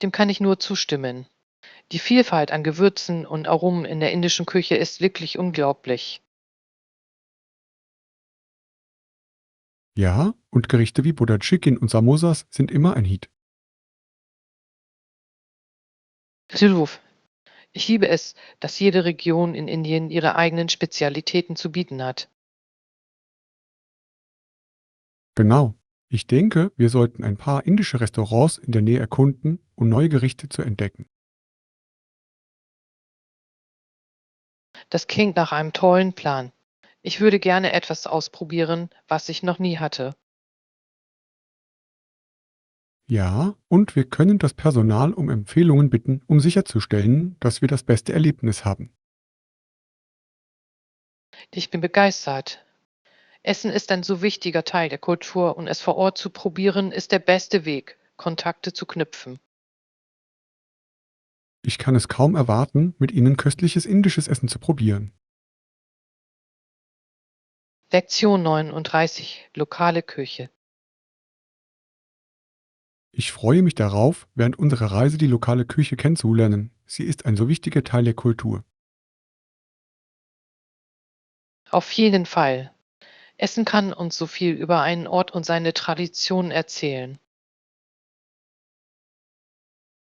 S1: Dem kann ich nur zustimmen. Die Vielfalt an Gewürzen und Aromen in der indischen Küche ist wirklich unglaublich.
S2: Ja, und Gerichte wie Butter Chicken und Samosas sind immer ein Hit.
S1: Siluf. Ich liebe es, dass jede Region in Indien ihre eigenen Spezialitäten zu bieten hat.
S2: Genau. Ich denke, wir sollten ein paar indische Restaurants in der Nähe erkunden, um neue Gerichte zu entdecken.
S1: Das klingt nach einem tollen Plan. Ich würde gerne etwas ausprobieren, was ich noch nie hatte.
S2: Ja, und wir können das Personal um Empfehlungen bitten, um sicherzustellen, dass wir das beste Erlebnis haben.
S1: Ich bin begeistert. Essen ist ein so wichtiger Teil der Kultur und es vor Ort zu probieren ist der beste Weg, Kontakte zu knüpfen.
S2: Ich kann es kaum erwarten, mit Ihnen köstliches indisches Essen zu probieren.
S1: Lektion 39: Lokale Küche.
S2: Ich freue mich darauf, während unserer Reise die lokale Küche kennenzulernen. Sie ist ein so wichtiger Teil der Kultur.
S1: Auf jeden Fall. Essen kann uns so viel über einen Ort und seine Traditionen erzählen.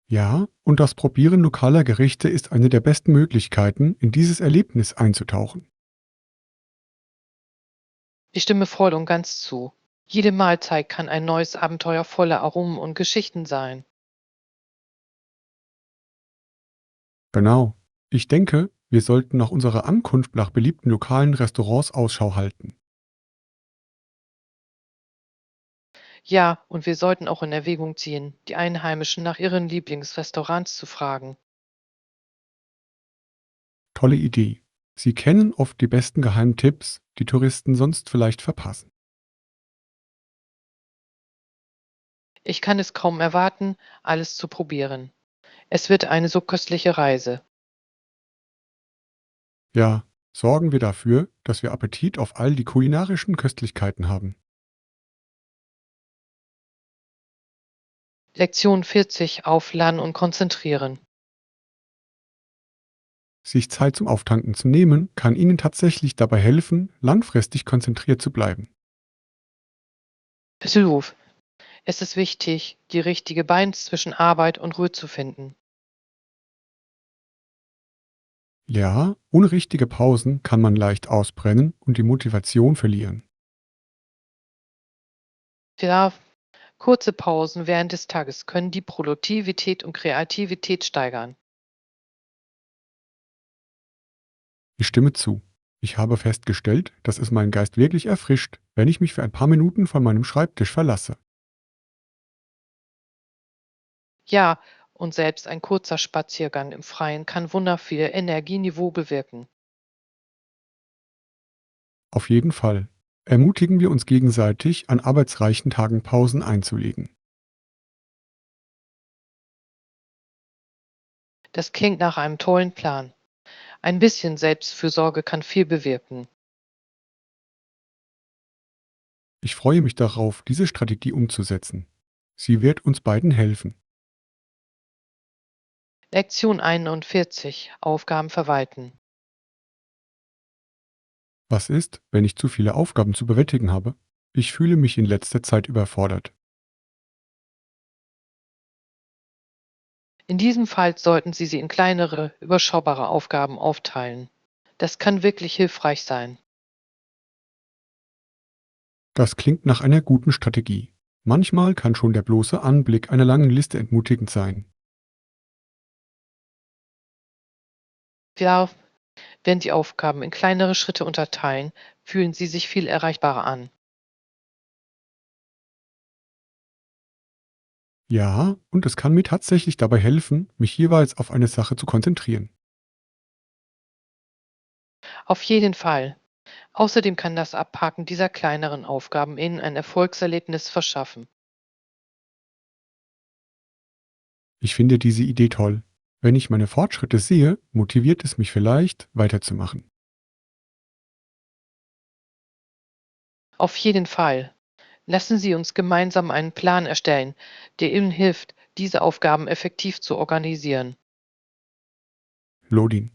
S2: Ja, und das Probieren lokaler Gerichte ist eine der besten Möglichkeiten, in dieses Erlebnis einzutauchen.
S1: Ich stimme voll und ganz zu. Jede Mahlzeit kann ein neues Abenteuer voller Aromen und Geschichten sein.
S2: Genau. Ich denke, wir sollten nach unserer Ankunft nach beliebten lokalen Restaurants Ausschau halten.
S1: Ja, und wir sollten auch in Erwägung ziehen, die Einheimischen nach ihren Lieblingsrestaurants zu fragen.
S2: Tolle Idee. Sie kennen oft die besten Geheimtipps, die Touristen sonst vielleicht verpassen.
S1: Ich kann es kaum erwarten, alles zu probieren. Es wird eine so köstliche Reise.
S2: Ja, sorgen wir dafür, dass wir Appetit auf all die kulinarischen Köstlichkeiten haben.
S1: Lektion 40: Aufladen und konzentrieren.
S2: Sich Zeit zum Auftanken zu nehmen, kann Ihnen tatsächlich dabei helfen, langfristig konzentriert zu bleiben.
S1: Ruf. Es ist wichtig, die richtige Balance zwischen Arbeit und Ruhe zu finden.
S2: Ja, ohne richtige Pausen kann man leicht ausbrennen und die Motivation verlieren.
S1: Ja, kurze Pausen während des Tages können die Produktivität und Kreativität steigern.
S2: Ich stimme zu. Ich habe festgestellt, dass es meinen Geist wirklich erfrischt, wenn ich mich für ein paar Minuten von meinem Schreibtisch verlasse.
S1: Ja, und selbst ein kurzer Spaziergang im Freien kann Wunder für Ihr Energieniveau bewirken.
S2: Auf jeden Fall. Ermutigen wir uns gegenseitig, an arbeitsreichen Tagen Pausen einzulegen.
S1: Das klingt nach einem tollen Plan. Ein bisschen Selbstfürsorge kann viel bewirken.
S2: Ich freue mich darauf, diese Strategie umzusetzen. Sie wird uns beiden helfen.
S1: Lektion 41: Aufgaben verwalten.
S2: Was ist, wenn ich zu viele Aufgaben zu bewältigen habe? Ich fühle mich in letzter Zeit überfordert.
S1: In diesem Fall sollten Sie sie in kleinere, überschaubare Aufgaben aufteilen. Das kann wirklich hilfreich sein.
S2: Das klingt nach einer guten Strategie. Manchmal kann schon der bloße Anblick einer langen Liste entmutigend sein.
S1: Ja, Wenn Sie Aufgaben in kleinere Schritte unterteilen, fühlen sie sich viel erreichbarer an.
S2: Ja, und es kann mir tatsächlich dabei helfen, mich jeweils auf eine Sache zu konzentrieren.
S1: Auf jeden Fall. Außerdem kann das Abhaken dieser kleineren Aufgaben Ihnen ein Erfolgserlebnis verschaffen.
S2: Ich finde diese Idee toll. Wenn ich meine Fortschritte sehe, motiviert es mich vielleicht, weiterzumachen.
S1: Auf jeden Fall. Lassen Sie uns gemeinsam einen Plan erstellen, der Ihnen hilft, diese Aufgaben effektiv zu organisieren.
S2: Lodin.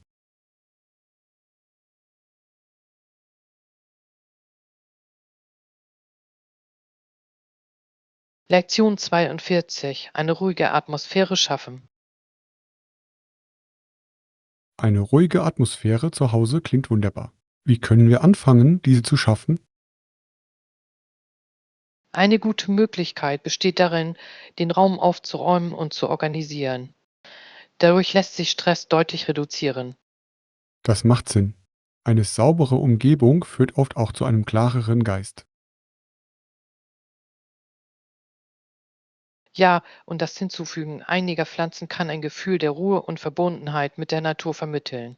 S1: Lektion 42. Eine ruhige Atmosphäre schaffen.
S2: Eine ruhige Atmosphäre zu Hause klingt wunderbar. Wie können wir anfangen, diese zu schaffen?
S1: Eine gute Möglichkeit besteht darin, den Raum aufzuräumen und zu organisieren. Dadurch lässt sich Stress deutlich reduzieren.
S2: Das macht Sinn. Eine saubere Umgebung führt oft auch zu einem klareren Geist.
S1: Ja, und das Hinzufügen einiger Pflanzen kann ein Gefühl der Ruhe und Verbundenheit mit der Natur vermitteln.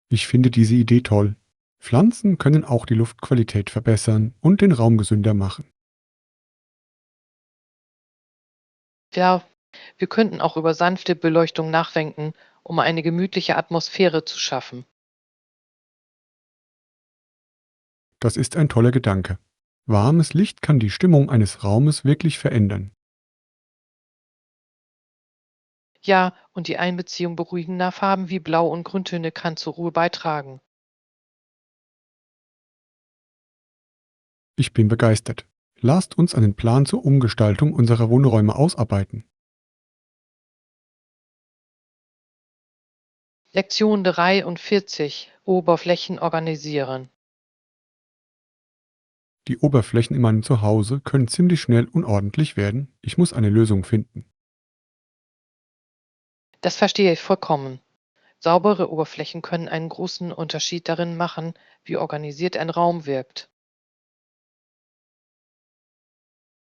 S2: Ich finde diese Idee toll. Pflanzen können auch die Luftqualität verbessern und den Raum gesünder machen.
S1: Ja, wir könnten auch über sanfte Beleuchtung nachdenken, um eine gemütliche Atmosphäre zu schaffen.
S2: Das ist ein toller Gedanke. Warmes Licht kann die Stimmung eines Raumes wirklich verändern.
S1: Ja, und die Einbeziehung beruhigender Farben wie Blau und Grüntöne kann zur Ruhe beitragen.
S2: Ich bin begeistert. Lasst uns einen Plan zur Umgestaltung unserer Wohnräume ausarbeiten.
S1: Lektion 43. Oberflächen organisieren.
S2: Die Oberflächen in meinem Zuhause können ziemlich schnell unordentlich werden. Ich muss eine Lösung finden.
S1: Das verstehe ich vollkommen. Saubere Oberflächen können einen großen Unterschied darin machen, wie organisiert ein Raum wirkt.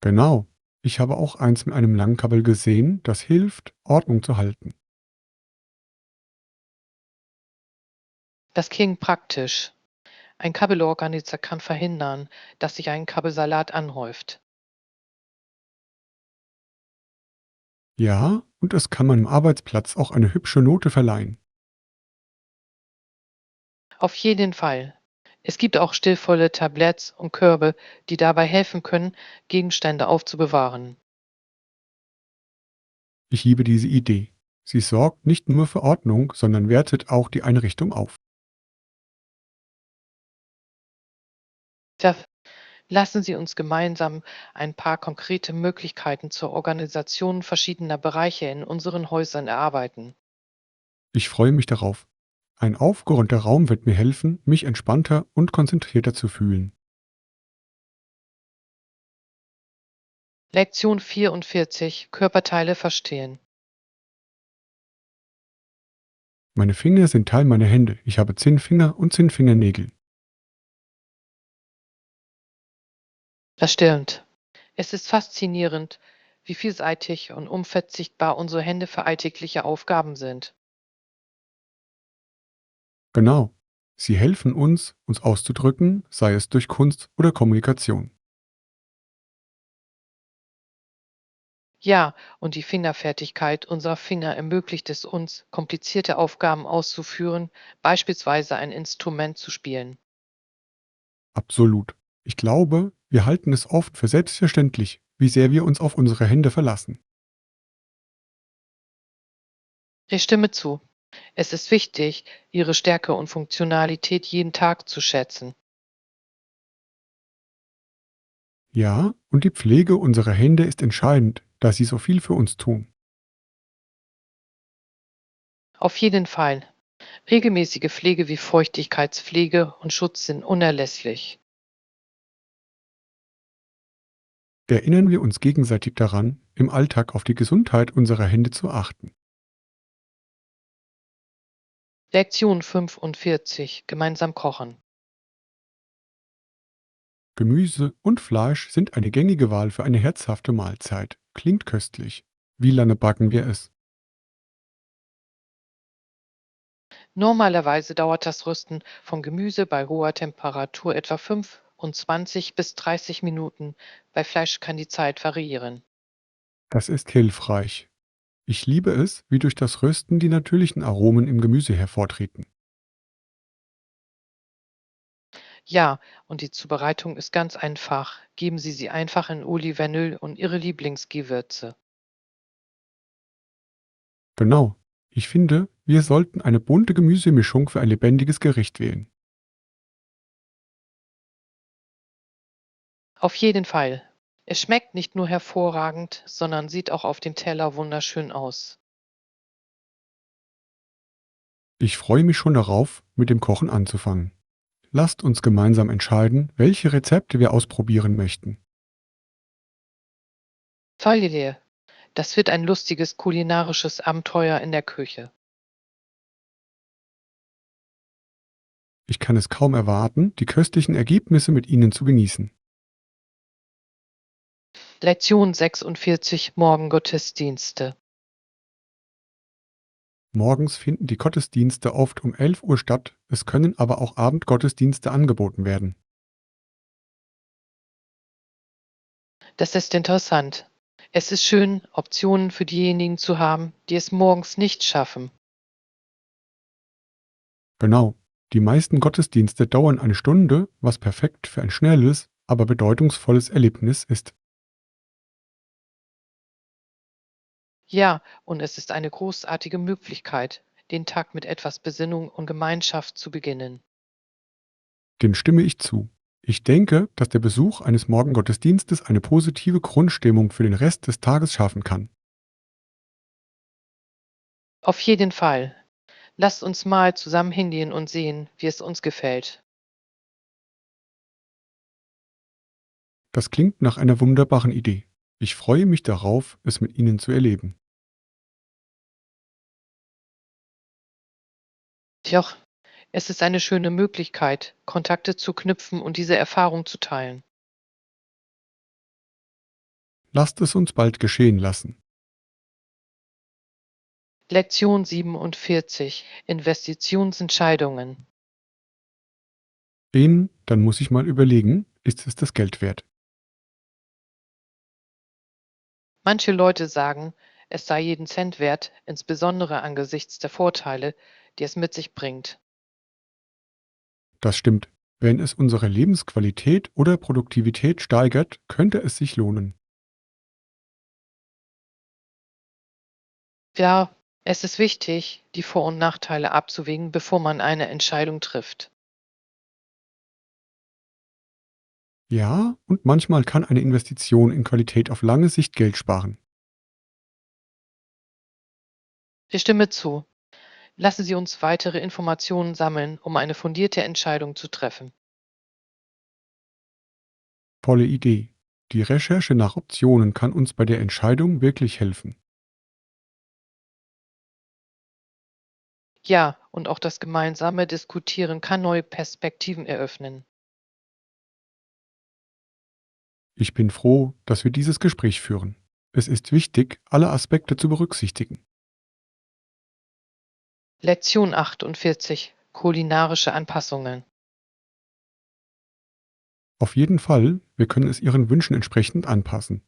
S2: Genau. Ich habe auch eins mit einem Langkabel gesehen, das hilft, Ordnung zu halten.
S1: Das klingt praktisch. Ein Kabelorganizer kann verhindern, dass sich ein Kabelsalat anhäuft.
S2: Ja, und es kann meinem Arbeitsplatz auch eine hübsche Note verleihen.
S1: Auf jeden Fall. Es gibt auch stillvolle Tabletts und Körbe, die dabei helfen können, Gegenstände aufzubewahren.
S2: Ich liebe diese Idee. Sie sorgt nicht nur für Ordnung, sondern wertet auch die Einrichtung auf.
S1: Da lassen Sie uns gemeinsam ein paar konkrete Möglichkeiten zur Organisation verschiedener Bereiche in unseren Häusern erarbeiten.
S2: Ich freue mich darauf. Ein aufgeräumter Raum wird mir helfen, mich entspannter und konzentrierter zu fühlen.
S1: Lektion 44. Körperteile verstehen.
S2: Meine Finger sind Teil meiner Hände. Ich habe 10 Finger und 10 Fingernägel.
S1: Das stimmt. Es ist faszinierend, wie vielseitig und unverzichtbar unsere Hände für alltägliche Aufgaben sind.
S2: Genau. Sie helfen uns, uns auszudrücken, sei es durch Kunst oder Kommunikation.
S1: Ja, und die Fingerfertigkeit unserer Finger ermöglicht es uns, komplizierte Aufgaben auszuführen, beispielsweise ein Instrument zu spielen.
S2: Absolut. Ich glaube, wir halten es oft für selbstverständlich, wie sehr wir uns auf unsere Hände verlassen.
S1: Ich stimme zu. Es ist wichtig, ihre Stärke und Funktionalität jeden Tag zu schätzen.
S2: Ja, und die Pflege unserer Hände ist entscheidend, da sie so viel für uns tun.
S1: Auf jeden Fall. Regelmäßige Pflege wie Feuchtigkeitspflege und Schutz sind unerlässlich.
S2: Erinnern wir uns gegenseitig daran, im Alltag auf die Gesundheit unserer Hände zu achten.
S1: Lektion 45. Gemeinsam kochen.
S2: Gemüse und Fleisch sind eine gängige Wahl für eine herzhafte Mahlzeit. Klingt köstlich. Wie lange backen wir es?
S1: Normalerweise dauert das Rösten von Gemüse bei hoher Temperatur etwa 25 bis 30 Minuten. Bei Fleisch kann die Zeit variieren.
S2: Das ist hilfreich. Ich liebe es, wie durch das Rösten die natürlichen Aromen im Gemüse hervortreten.
S1: Ja, und die Zubereitung ist ganz einfach. Geben Sie sie einfach in Olivenöl und Ihre Lieblingsgewürze.
S2: Genau. Ich finde, wir sollten eine bunte Gemüsemischung für ein lebendiges Gericht wählen.
S1: Auf jeden Fall. Es schmeckt nicht nur hervorragend, sondern sieht auch auf dem Teller wunderschön aus.
S2: Ich freue mich schon darauf, mit dem Kochen anzufangen. Lasst uns gemeinsam entscheiden, welche Rezepte wir ausprobieren möchten.
S1: Tolle Idee. Das wird ein lustiges kulinarisches Abenteuer in der Küche.
S2: Ich kann es kaum erwarten, die köstlichen Ergebnisse mit Ihnen zu genießen.
S1: Lektion 46. Morgengottesdienste.
S2: Morgens finden die Gottesdienste oft um 11 Uhr statt, es können aber auch Abendgottesdienste angeboten werden.
S1: Das ist interessant. Es ist schön, Optionen für diejenigen zu haben, die es morgens nicht schaffen.
S2: Genau. Die meisten Gottesdienste dauern eine Stunde, was perfekt für ein schnelles, aber bedeutungsvolles Erlebnis ist.
S1: Ja, und es ist eine großartige Möglichkeit, den Tag mit etwas Besinnung und Gemeinschaft zu beginnen.
S2: Dem stimme ich zu. Ich denke, dass der Besuch eines Morgengottesdienstes eine positive Grundstimmung für den Rest des Tages schaffen kann.
S1: Auf jeden Fall. Lasst uns mal zusammen hingehen und sehen, wie es uns gefällt.
S2: Das klingt nach einer wunderbaren Idee. Ich freue mich darauf, es mit Ihnen zu erleben.
S1: Doch, es ist eine schöne Möglichkeit, Kontakte zu knüpfen und diese Erfahrung zu teilen.
S2: Lasst es uns bald geschehen lassen.
S1: Lektion 47. Investitionsentscheidungen.
S2: Dann muss ich mal überlegen, ist es das Geld wert?
S1: Manche Leute sagen, es sei jeden Cent wert, insbesondere angesichts der Vorteile, die es mit sich bringt.
S2: Das stimmt. Wenn es unsere Lebensqualität oder Produktivität steigert, könnte es sich lohnen.
S1: Ja, es ist wichtig, die Vor- und Nachteile abzuwägen, bevor man eine Entscheidung trifft.
S2: Ja, und manchmal kann eine Investition in Qualität auf lange Sicht Geld sparen.
S1: Ich stimme zu. Lassen Sie uns weitere Informationen sammeln, um eine fundierte Entscheidung zu treffen.
S2: Tolle Idee. Die Recherche nach Optionen kann uns bei der Entscheidung wirklich helfen.
S1: Ja, und auch das gemeinsame Diskutieren kann neue Perspektiven eröffnen.
S2: Ich bin froh, dass wir dieses Gespräch führen. Es ist wichtig, alle Aspekte zu berücksichtigen.
S1: Lektion 48. Kulinarische Anpassungen.
S2: Auf jeden Fall, wir können es Ihren Wünschen entsprechend anpassen.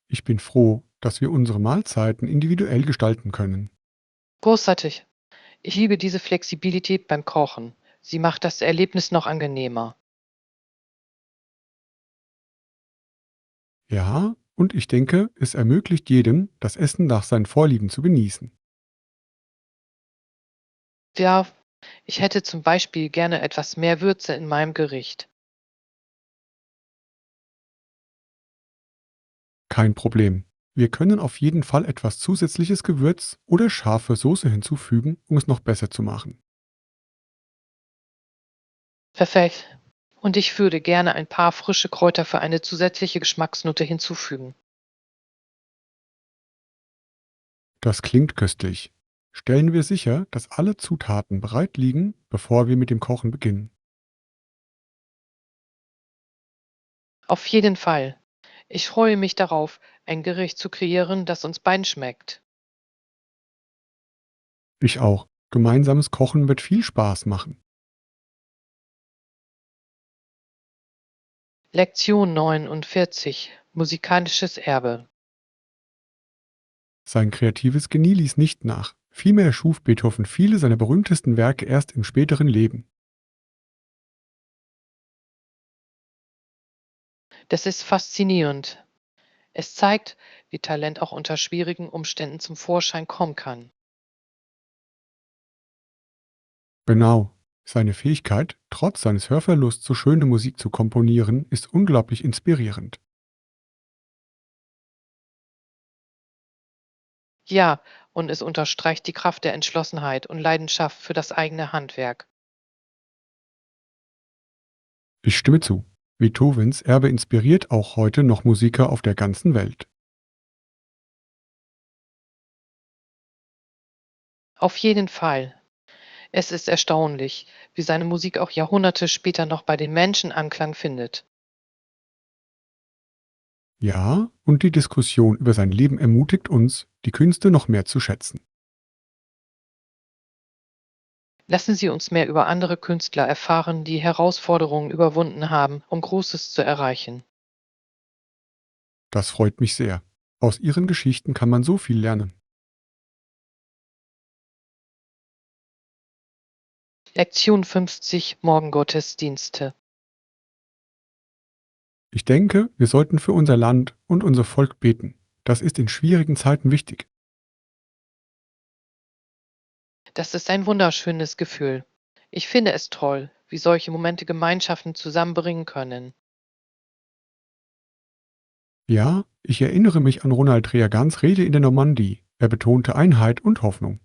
S2: Ich bin froh, dass wir unsere Mahlzeiten individuell gestalten können.
S1: Großartig. Ich liebe diese Flexibilität beim Kochen. Sie macht das Erlebnis noch angenehmer.
S2: Ja, und ich denke, es ermöglicht jedem, das Essen nach seinen Vorlieben zu genießen.
S1: Ja, ich hätte zum Beispiel gerne etwas mehr Würze in meinem Gericht.
S2: Kein Problem. Wir können auf jeden Fall etwas zusätzliches Gewürz oder scharfe Soße hinzufügen, um es noch besser zu machen.
S1: Perfekt. Und ich würde gerne ein paar frische Kräuter für eine zusätzliche Geschmacksnote hinzufügen.
S2: Das klingt köstlich. Stellen wir sicher, dass alle Zutaten bereit liegen, bevor wir mit dem Kochen beginnen.
S1: Auf jeden Fall. Ich freue mich darauf, ein Gericht zu kreieren, das uns beiden schmeckt.
S2: Ich auch. Gemeinsames Kochen wird viel Spaß machen.
S1: Lektion 49: Musikalisches Erbe.
S2: Sein kreatives Genie ließ nicht nach. Vielmehr schuf Beethoven viele seiner berühmtesten Werke erst im späteren Leben.
S1: Das ist faszinierend. Es zeigt, wie Talent auch unter schwierigen Umständen zum Vorschein kommen kann.
S2: Genau. Seine Fähigkeit, trotz seines Hörverlusts so schöne Musik zu komponieren, ist unglaublich inspirierend.
S1: Ja, und es unterstreicht die Kraft der Entschlossenheit und Leidenschaft für das eigene Handwerk.
S2: Ich stimme zu. Beethovens Erbe inspiriert auch heute noch Musiker auf der ganzen Welt.
S1: Auf jeden Fall. Es ist erstaunlich, wie seine Musik auch Jahrhunderte später noch bei den Menschen Anklang findet.
S2: Ja, und die Diskussion über sein Leben ermutigt uns, die Künste noch mehr zu schätzen.
S1: Lassen Sie uns mehr über andere Künstler erfahren, die Herausforderungen überwunden haben, um Großes zu erreichen.
S2: Das freut mich sehr. Aus ihren Geschichten kann man so viel lernen.
S1: Lektion 50: Morgengottesdienste.
S2: Ich denke, wir sollten für unser Land und unser Volk beten. Das ist in schwierigen Zeiten wichtig.
S1: Das ist ein wunderschönes Gefühl. Ich finde es toll, wie solche Momente Gemeinschaften zusammenbringen können.
S2: Ja, ich erinnere mich an Ronald Reagans Rede in der Normandie. Er betonte Einheit und Hoffnung.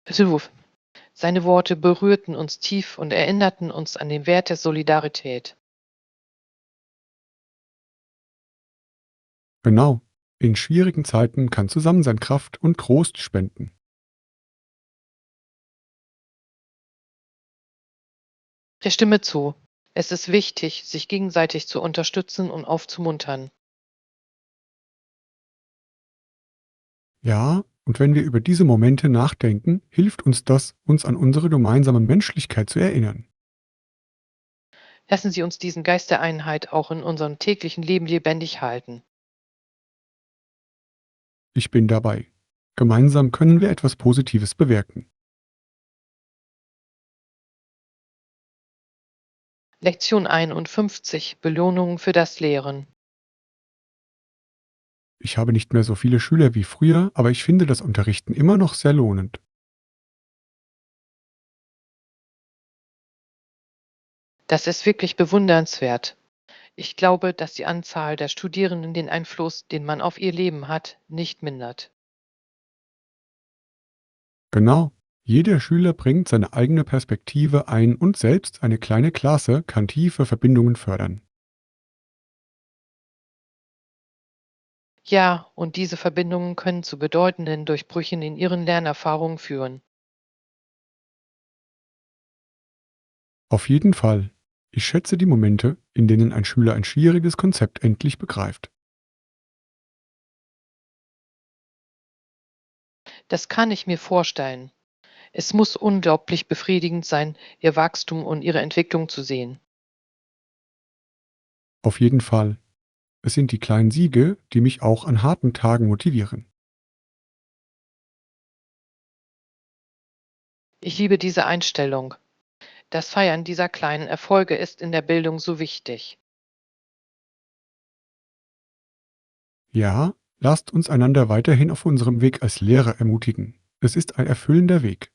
S1: So, seine Worte berührten uns tief und erinnerten uns an den Wert der Solidarität.
S2: Genau. In schwierigen Zeiten kann Zusammensein Kraft und Trost spenden.
S1: Ich stimme zu. Es ist wichtig, sich gegenseitig zu unterstützen und aufzumuntern.
S2: Ja, und wenn wir über diese Momente nachdenken, hilft uns das, uns an unsere gemeinsame Menschlichkeit zu erinnern.
S1: Lassen Sie uns diesen Geist der Einheit auch in unserem täglichen Leben lebendig halten.
S2: Ich bin dabei. Gemeinsam können wir etwas Positives bewirken.
S1: Lektion 51: Belohnung für das Lehren.
S2: Ich habe nicht mehr so viele Schüler wie früher, aber ich finde das Unterrichten immer noch sehr lohnend.
S1: Das ist wirklich bewundernswert. Ich glaube, dass die Anzahl der Studierenden den Einfluss, den man auf ihr Leben hat, nicht mindert.
S2: Genau. Jeder Schüler bringt seine eigene Perspektive ein und selbst eine kleine Klasse kann tiefe Verbindungen fördern.
S1: Ja, und diese Verbindungen können zu bedeutenden Durchbrüchen in ihren Lernerfahrungen führen.
S2: Auf jeden Fall. Ich schätze die Momente, in denen ein Schüler ein schwieriges Konzept endlich begreift.
S1: Das kann ich mir vorstellen. Es muss unglaublich befriedigend sein, ihr Wachstum und ihre Entwicklung zu sehen.
S2: Auf jeden Fall. Es sind die kleinen Siege, die mich auch an harten Tagen motivieren.
S1: Ich liebe diese Einstellung. Das Feiern dieser kleinen Erfolge ist in der Bildung so wichtig.
S2: Ja, lasst uns einander weiterhin auf unserem Weg als Lehrer ermutigen. Es ist ein erfüllender Weg.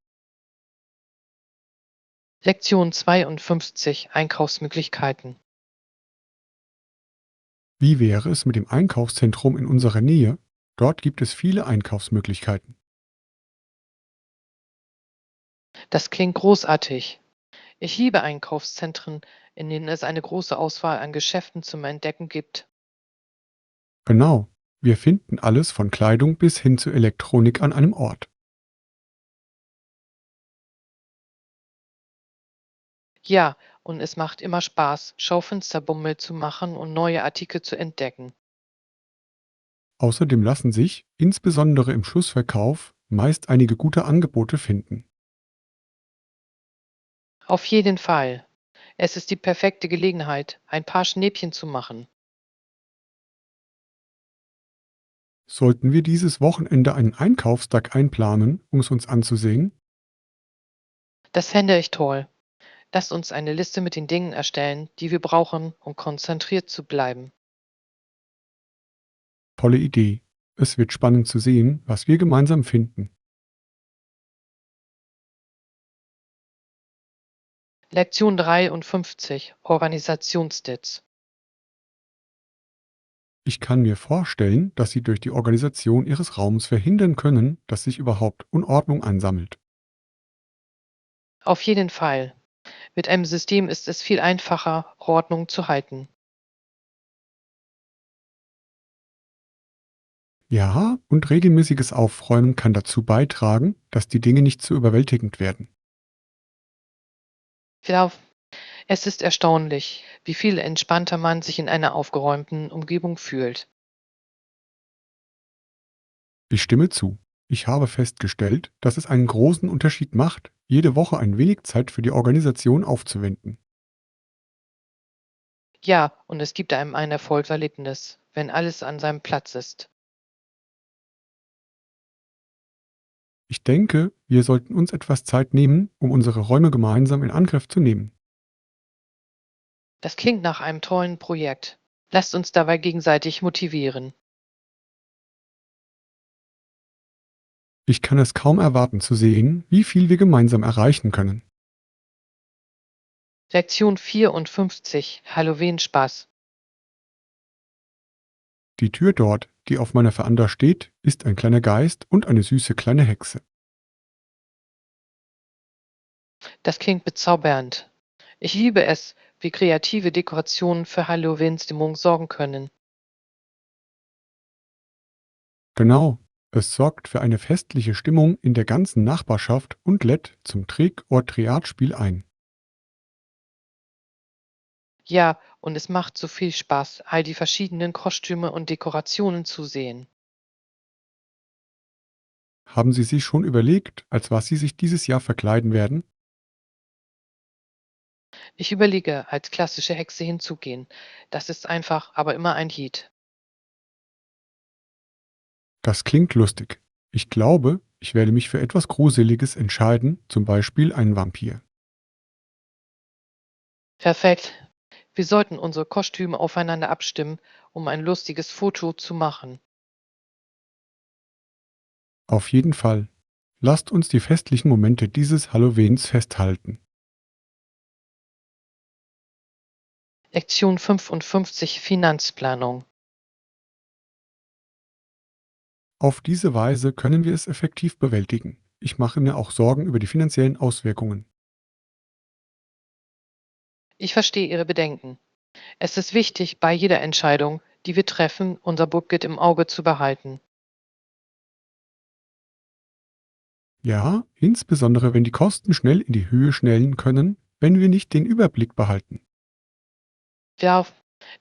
S1: Lektion 52: Einkaufsmöglichkeiten.
S2: Wie wäre es mit dem Einkaufszentrum in unserer Nähe? Dort gibt es viele Einkaufsmöglichkeiten.
S1: Das klingt großartig. Ich liebe Einkaufszentren, in denen es eine große Auswahl an Geschäften zum Entdecken gibt.
S2: Genau. Wir finden alles von Kleidung bis hin zu Elektronik an einem Ort.
S1: Ja, und es macht immer Spaß, Schaufensterbummel zu machen und neue Artikel zu entdecken.
S2: Außerdem lassen sich, insbesondere im Schlussverkauf, meist einige gute Angebote finden.
S1: Auf jeden Fall. Es ist die perfekte Gelegenheit, ein paar Schnäppchen zu machen.
S2: Sollten wir dieses Wochenende einen Einkaufstag einplanen, um es uns anzusehen?
S1: Das fände ich toll. Lasst uns eine Liste mit den Dingen erstellen, die wir brauchen, um konzentriert zu bleiben.
S2: Tolle Idee. Es wird spannend zu sehen, was wir gemeinsam finden.
S1: Lektion 53: Organisationstipps.
S2: Ich kann mir vorstellen, dass Sie durch die Organisation Ihres Raums verhindern können, dass sich überhaupt Unordnung ansammelt.
S1: Auf jeden Fall. Mit einem System ist es viel einfacher, Ordnung zu halten.
S2: Ja, und regelmäßiges Aufräumen kann dazu beitragen, dass die Dinge nicht zu überwältigend werden.
S1: Ja, es ist erstaunlich, wie viel entspannter man sich in einer aufgeräumten Umgebung fühlt.
S2: Ich stimme zu. Ich habe festgestellt, dass es einen großen Unterschied macht, jede Woche ein wenig Zeit für die Organisation aufzuwenden.
S1: Ja, und es gibt einem ein Erfolgserlebnis, wenn alles an seinem Platz ist.
S2: Ich denke, wir sollten uns etwas Zeit nehmen, um unsere Räume gemeinsam in Angriff zu nehmen.
S1: Das klingt nach einem tollen Projekt. Lasst uns dabei gegenseitig motivieren.
S2: Ich kann es kaum erwarten zu sehen, wie viel wir gemeinsam erreichen können.
S1: Lektion 54: Halloween-Spaß.
S2: Die Tür dort, die auf meiner Veranda steht, ist ein kleiner Geist und eine süße kleine Hexe.
S1: Das klingt bezaubernd. Ich liebe es, wie kreative Dekorationen für Halloween-Stimmung sorgen können.
S2: Genau, es sorgt für eine festliche Stimmung in der ganzen Nachbarschaft und lädt zum Trick-or-Treat-Spiel ein.
S1: Ja, und es macht so viel Spaß, all die verschiedenen Kostüme und Dekorationen zu sehen.
S2: Haben Sie sich schon überlegt, als was Sie sich dieses Jahr verkleiden werden?
S1: Ich überlege, als klassische Hexe hinzugehen. Das ist einfach, aber immer ein Lied.
S2: Das klingt lustig. Ich glaube, ich werde mich für etwas Gruseliges entscheiden, zum Beispiel einen Vampir.
S1: Perfekt. Wir sollten unsere Kostüme aufeinander abstimmen, um ein lustiges Foto zu machen.
S2: Auf jeden Fall. Lasst uns die festlichen Momente dieses Halloweens festhalten.
S1: Lektion 55: Finanzplanung.
S2: Auf diese Weise können wir es effektiv bewältigen. Ich mache mir auch Sorgen über die finanziellen Auswirkungen.
S1: Ich verstehe Ihre Bedenken. Es ist wichtig, bei jeder Entscheidung, die wir treffen, unser Budget im Auge zu behalten.
S2: Ja, insbesondere wenn die Kosten schnell in die Höhe schnellen können, wenn wir nicht den Überblick behalten.
S1: Ja,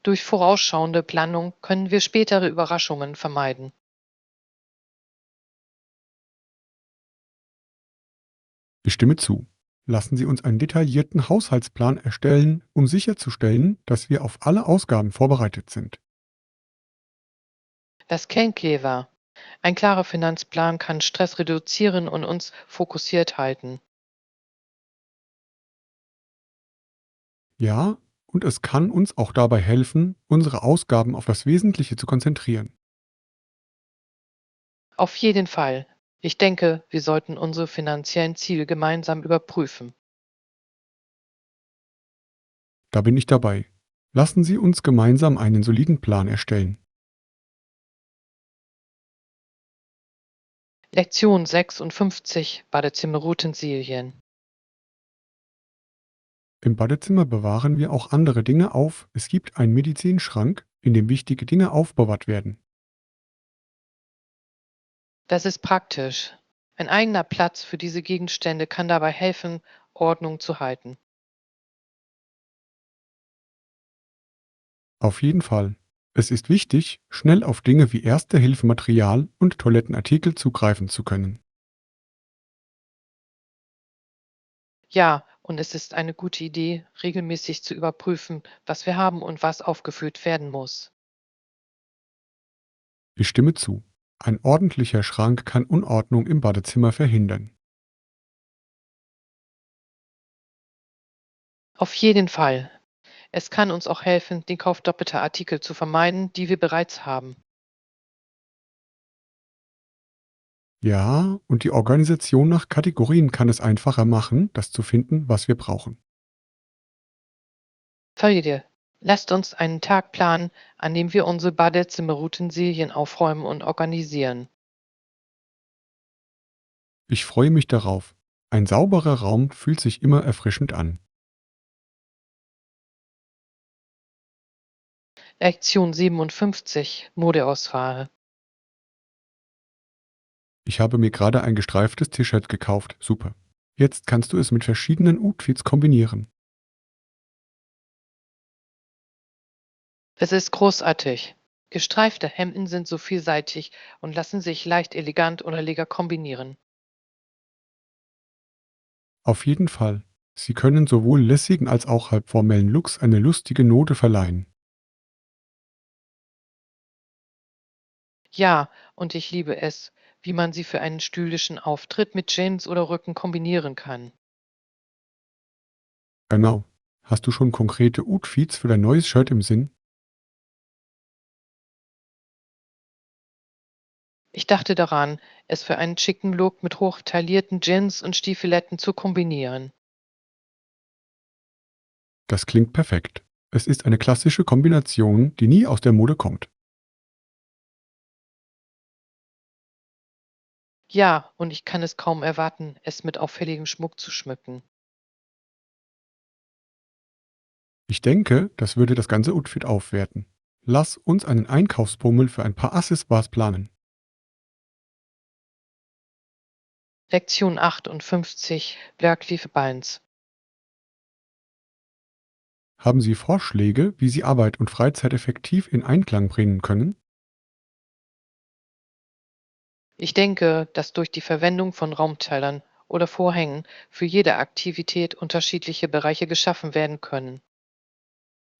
S1: durch vorausschauende Planung können wir spätere Überraschungen vermeiden.
S2: Ich stimme zu. Lassen Sie uns einen detaillierten Haushaltsplan erstellen, um sicherzustellen, dass wir auf alle Ausgaben vorbereitet sind.
S1: Das klingt clever. Ein klarer Finanzplan kann Stress reduzieren und uns fokussiert halten.
S2: Ja, und es kann uns auch dabei helfen, unsere Ausgaben auf das Wesentliche zu konzentrieren.
S1: Auf jeden Fall. Ich denke, wir sollten unsere finanziellen Ziele gemeinsam überprüfen.
S2: Da bin ich dabei. Lassen Sie uns gemeinsam einen soliden Plan erstellen.
S1: Lektion 56: Badezimmerutensilien.
S2: Im Badezimmer bewahren wir auch andere Dinge auf. Es gibt einen Medizinschrank, in dem wichtige Dinge aufbewahrt werden.
S1: Das ist praktisch. Ein eigener Platz für diese Gegenstände kann dabei helfen, Ordnung zu halten.
S2: Auf jeden Fall. Es ist wichtig, schnell auf Dinge wie Erste-Hilfe-Material und Toilettenartikel zugreifen zu können.
S1: Ja, und es ist eine gute Idee, regelmäßig zu überprüfen, was wir haben und was aufgefüllt werden muss.
S2: Ich stimme zu. Ein ordentlicher Schrank kann Unordnung im Badezimmer verhindern.
S1: Auf jeden Fall. Es kann uns auch helfen, den Kauf doppelter Artikel zu vermeiden, die wir bereits haben.
S2: Ja, und die Organisation nach Kategorien kann es einfacher machen, das zu finden, was wir brauchen.
S1: Folge. Lasst uns einen Tag planen, an dem wir unsere Badezimmerroutensilien aufräumen und organisieren.
S2: Ich freue mich darauf. Ein sauberer Raum fühlt sich immer erfrischend an.
S1: Lektion 57. Modeauswahl.
S2: Ich habe mir gerade ein gestreiftes T-Shirt gekauft. Super. Jetzt kannst du es mit verschiedenen Outfits kombinieren.
S1: Es ist großartig. Gestreifte Hemden sind so vielseitig und lassen sich leicht elegant oder leger kombinieren.
S2: Auf jeden Fall. Sie können sowohl lässigen als auch halbformellen Looks eine lustige Note verleihen.
S1: Ja, und ich liebe es, wie man sie für einen stylischen Auftritt mit Jeans oder Rücken kombinieren kann.
S2: Genau. Hast du schon konkrete Outfits für dein neues Shirt im Sinn?
S1: Ich dachte daran, es für einen schicken Look mit hochtaillierten Jeans und Stiefeletten zu kombinieren.
S2: Das klingt perfekt. Es ist eine klassische Kombination, die nie aus der Mode kommt.
S1: Ja, und ich kann es kaum erwarten, es mit auffälligem Schmuck zu schmücken.
S2: Ich denke, das würde das ganze Outfit aufwerten. Lass uns einen Einkaufsbummel für ein paar Accessoires planen.
S1: Lektion 58. Work-Life-Balance.
S2: Haben Sie Vorschläge, wie Sie Arbeit und Freizeit effektiv in Einklang bringen können?
S1: Ich denke, dass durch die Verwendung von Raumteilern oder Vorhängen für jede Aktivität unterschiedliche Bereiche geschaffen werden können.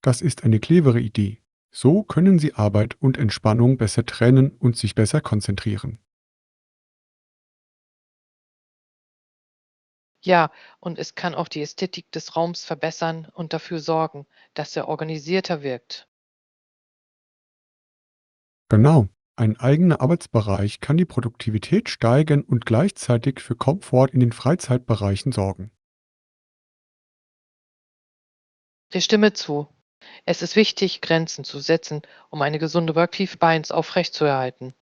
S2: Das ist eine clevere Idee. So können Sie Arbeit und Entspannung besser trennen und sich besser konzentrieren.
S1: Ja, und es kann auch die Ästhetik des Raums verbessern und dafür sorgen, dass er organisierter wirkt.
S2: Genau. Ein eigener Arbeitsbereich kann die Produktivität steigern und gleichzeitig für Komfort in den Freizeitbereichen sorgen.
S1: Ich stimme zu. Es ist wichtig, Grenzen zu setzen, um eine gesunde Work-Life-Balance aufrechtzuerhalten.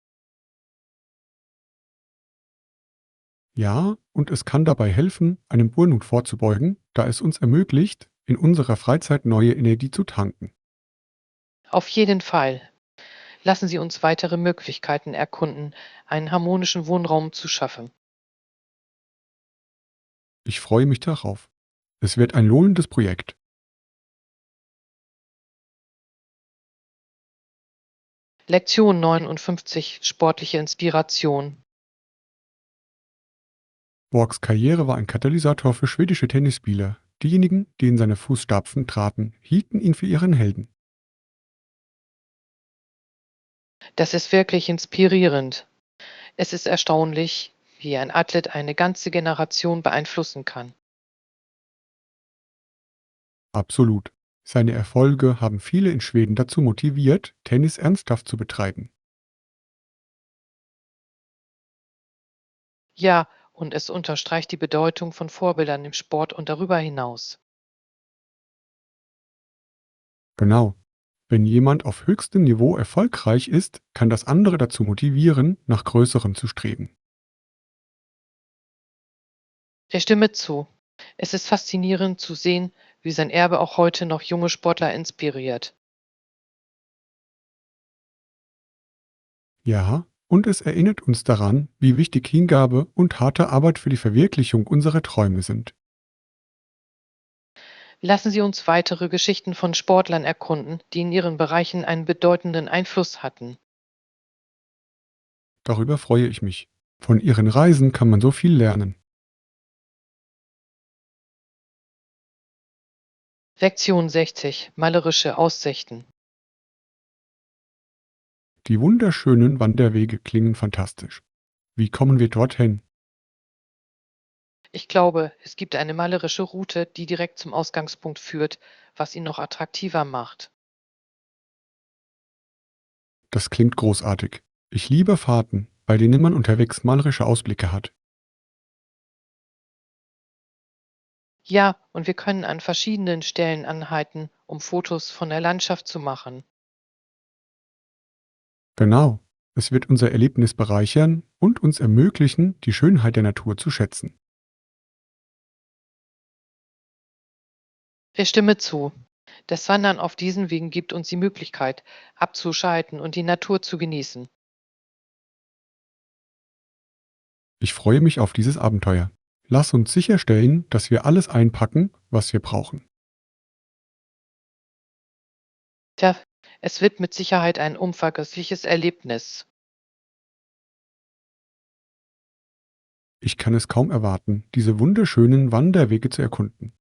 S2: Ja, und es kann dabei helfen, einem Burnout vorzubeugen, da es uns ermöglicht, in unserer Freizeit neue Energie zu tanken.
S1: Auf jeden Fall. Lassen Sie uns weitere Möglichkeiten erkunden, einen harmonischen Wohnraum zu schaffen.
S2: Ich freue mich darauf. Es wird ein lohnendes Projekt.
S1: Lektion 59. Sportliche Inspiration.
S2: Borgs Karriere war ein Katalysator für schwedische Tennisspieler. Diejenigen, die in seine Fußstapfen traten, hielten ihn für ihren Helden.
S1: Das ist wirklich inspirierend. Es ist erstaunlich, wie ein Athlet eine ganze Generation beeinflussen kann.
S2: Absolut. Seine Erfolge haben viele in Schweden dazu motiviert, Tennis ernsthaft zu betreiben.
S1: Ja, und es unterstreicht die Bedeutung von Vorbildern im Sport und darüber hinaus.
S2: Genau. Wenn jemand auf höchstem Niveau erfolgreich ist, kann das andere dazu motivieren, nach Größerem zu streben.
S1: Ich stimme zu. Es ist faszinierend zu sehen, wie sein Erbe auch heute noch junge Sportler inspiriert.
S2: Ja, und es erinnert uns daran, wie wichtig Hingabe und harte Arbeit für die Verwirklichung unserer Träume sind.
S1: Lassen Sie uns weitere Geschichten von Sportlern erkunden, die in ihren Bereichen einen bedeutenden Einfluss hatten.
S2: Darüber freue ich mich. Von ihren Reisen kann man so viel lernen.
S1: Lektion 60. Malerische Aussichten.
S2: Die wunderschönen Wanderwege klingen fantastisch. Wie kommen wir dorthin?
S1: Ich glaube, es gibt eine malerische Route, die direkt zum Ausgangspunkt führt, was ihn noch attraktiver macht.
S2: Das klingt großartig. Ich liebe Fahrten, bei denen man unterwegs malerische Ausblicke hat.
S1: Ja, und wir können an verschiedenen Stellen anhalten, um Fotos von der Landschaft zu machen.
S2: Genau. Es wird unser Erlebnis bereichern und uns ermöglichen, die Schönheit der Natur zu schätzen.
S1: Ich stimme zu. Das Wandern auf diesen Wegen gibt uns die Möglichkeit, abzuschalten und die Natur zu genießen.
S2: Ich freue mich auf dieses Abenteuer. Lass uns sicherstellen, dass wir alles einpacken, was wir brauchen.
S1: Tja, es wird mit Sicherheit ein unvergessliches Erlebnis.
S2: Ich kann es kaum erwarten, diese wunderschönen Wanderwege zu erkunden.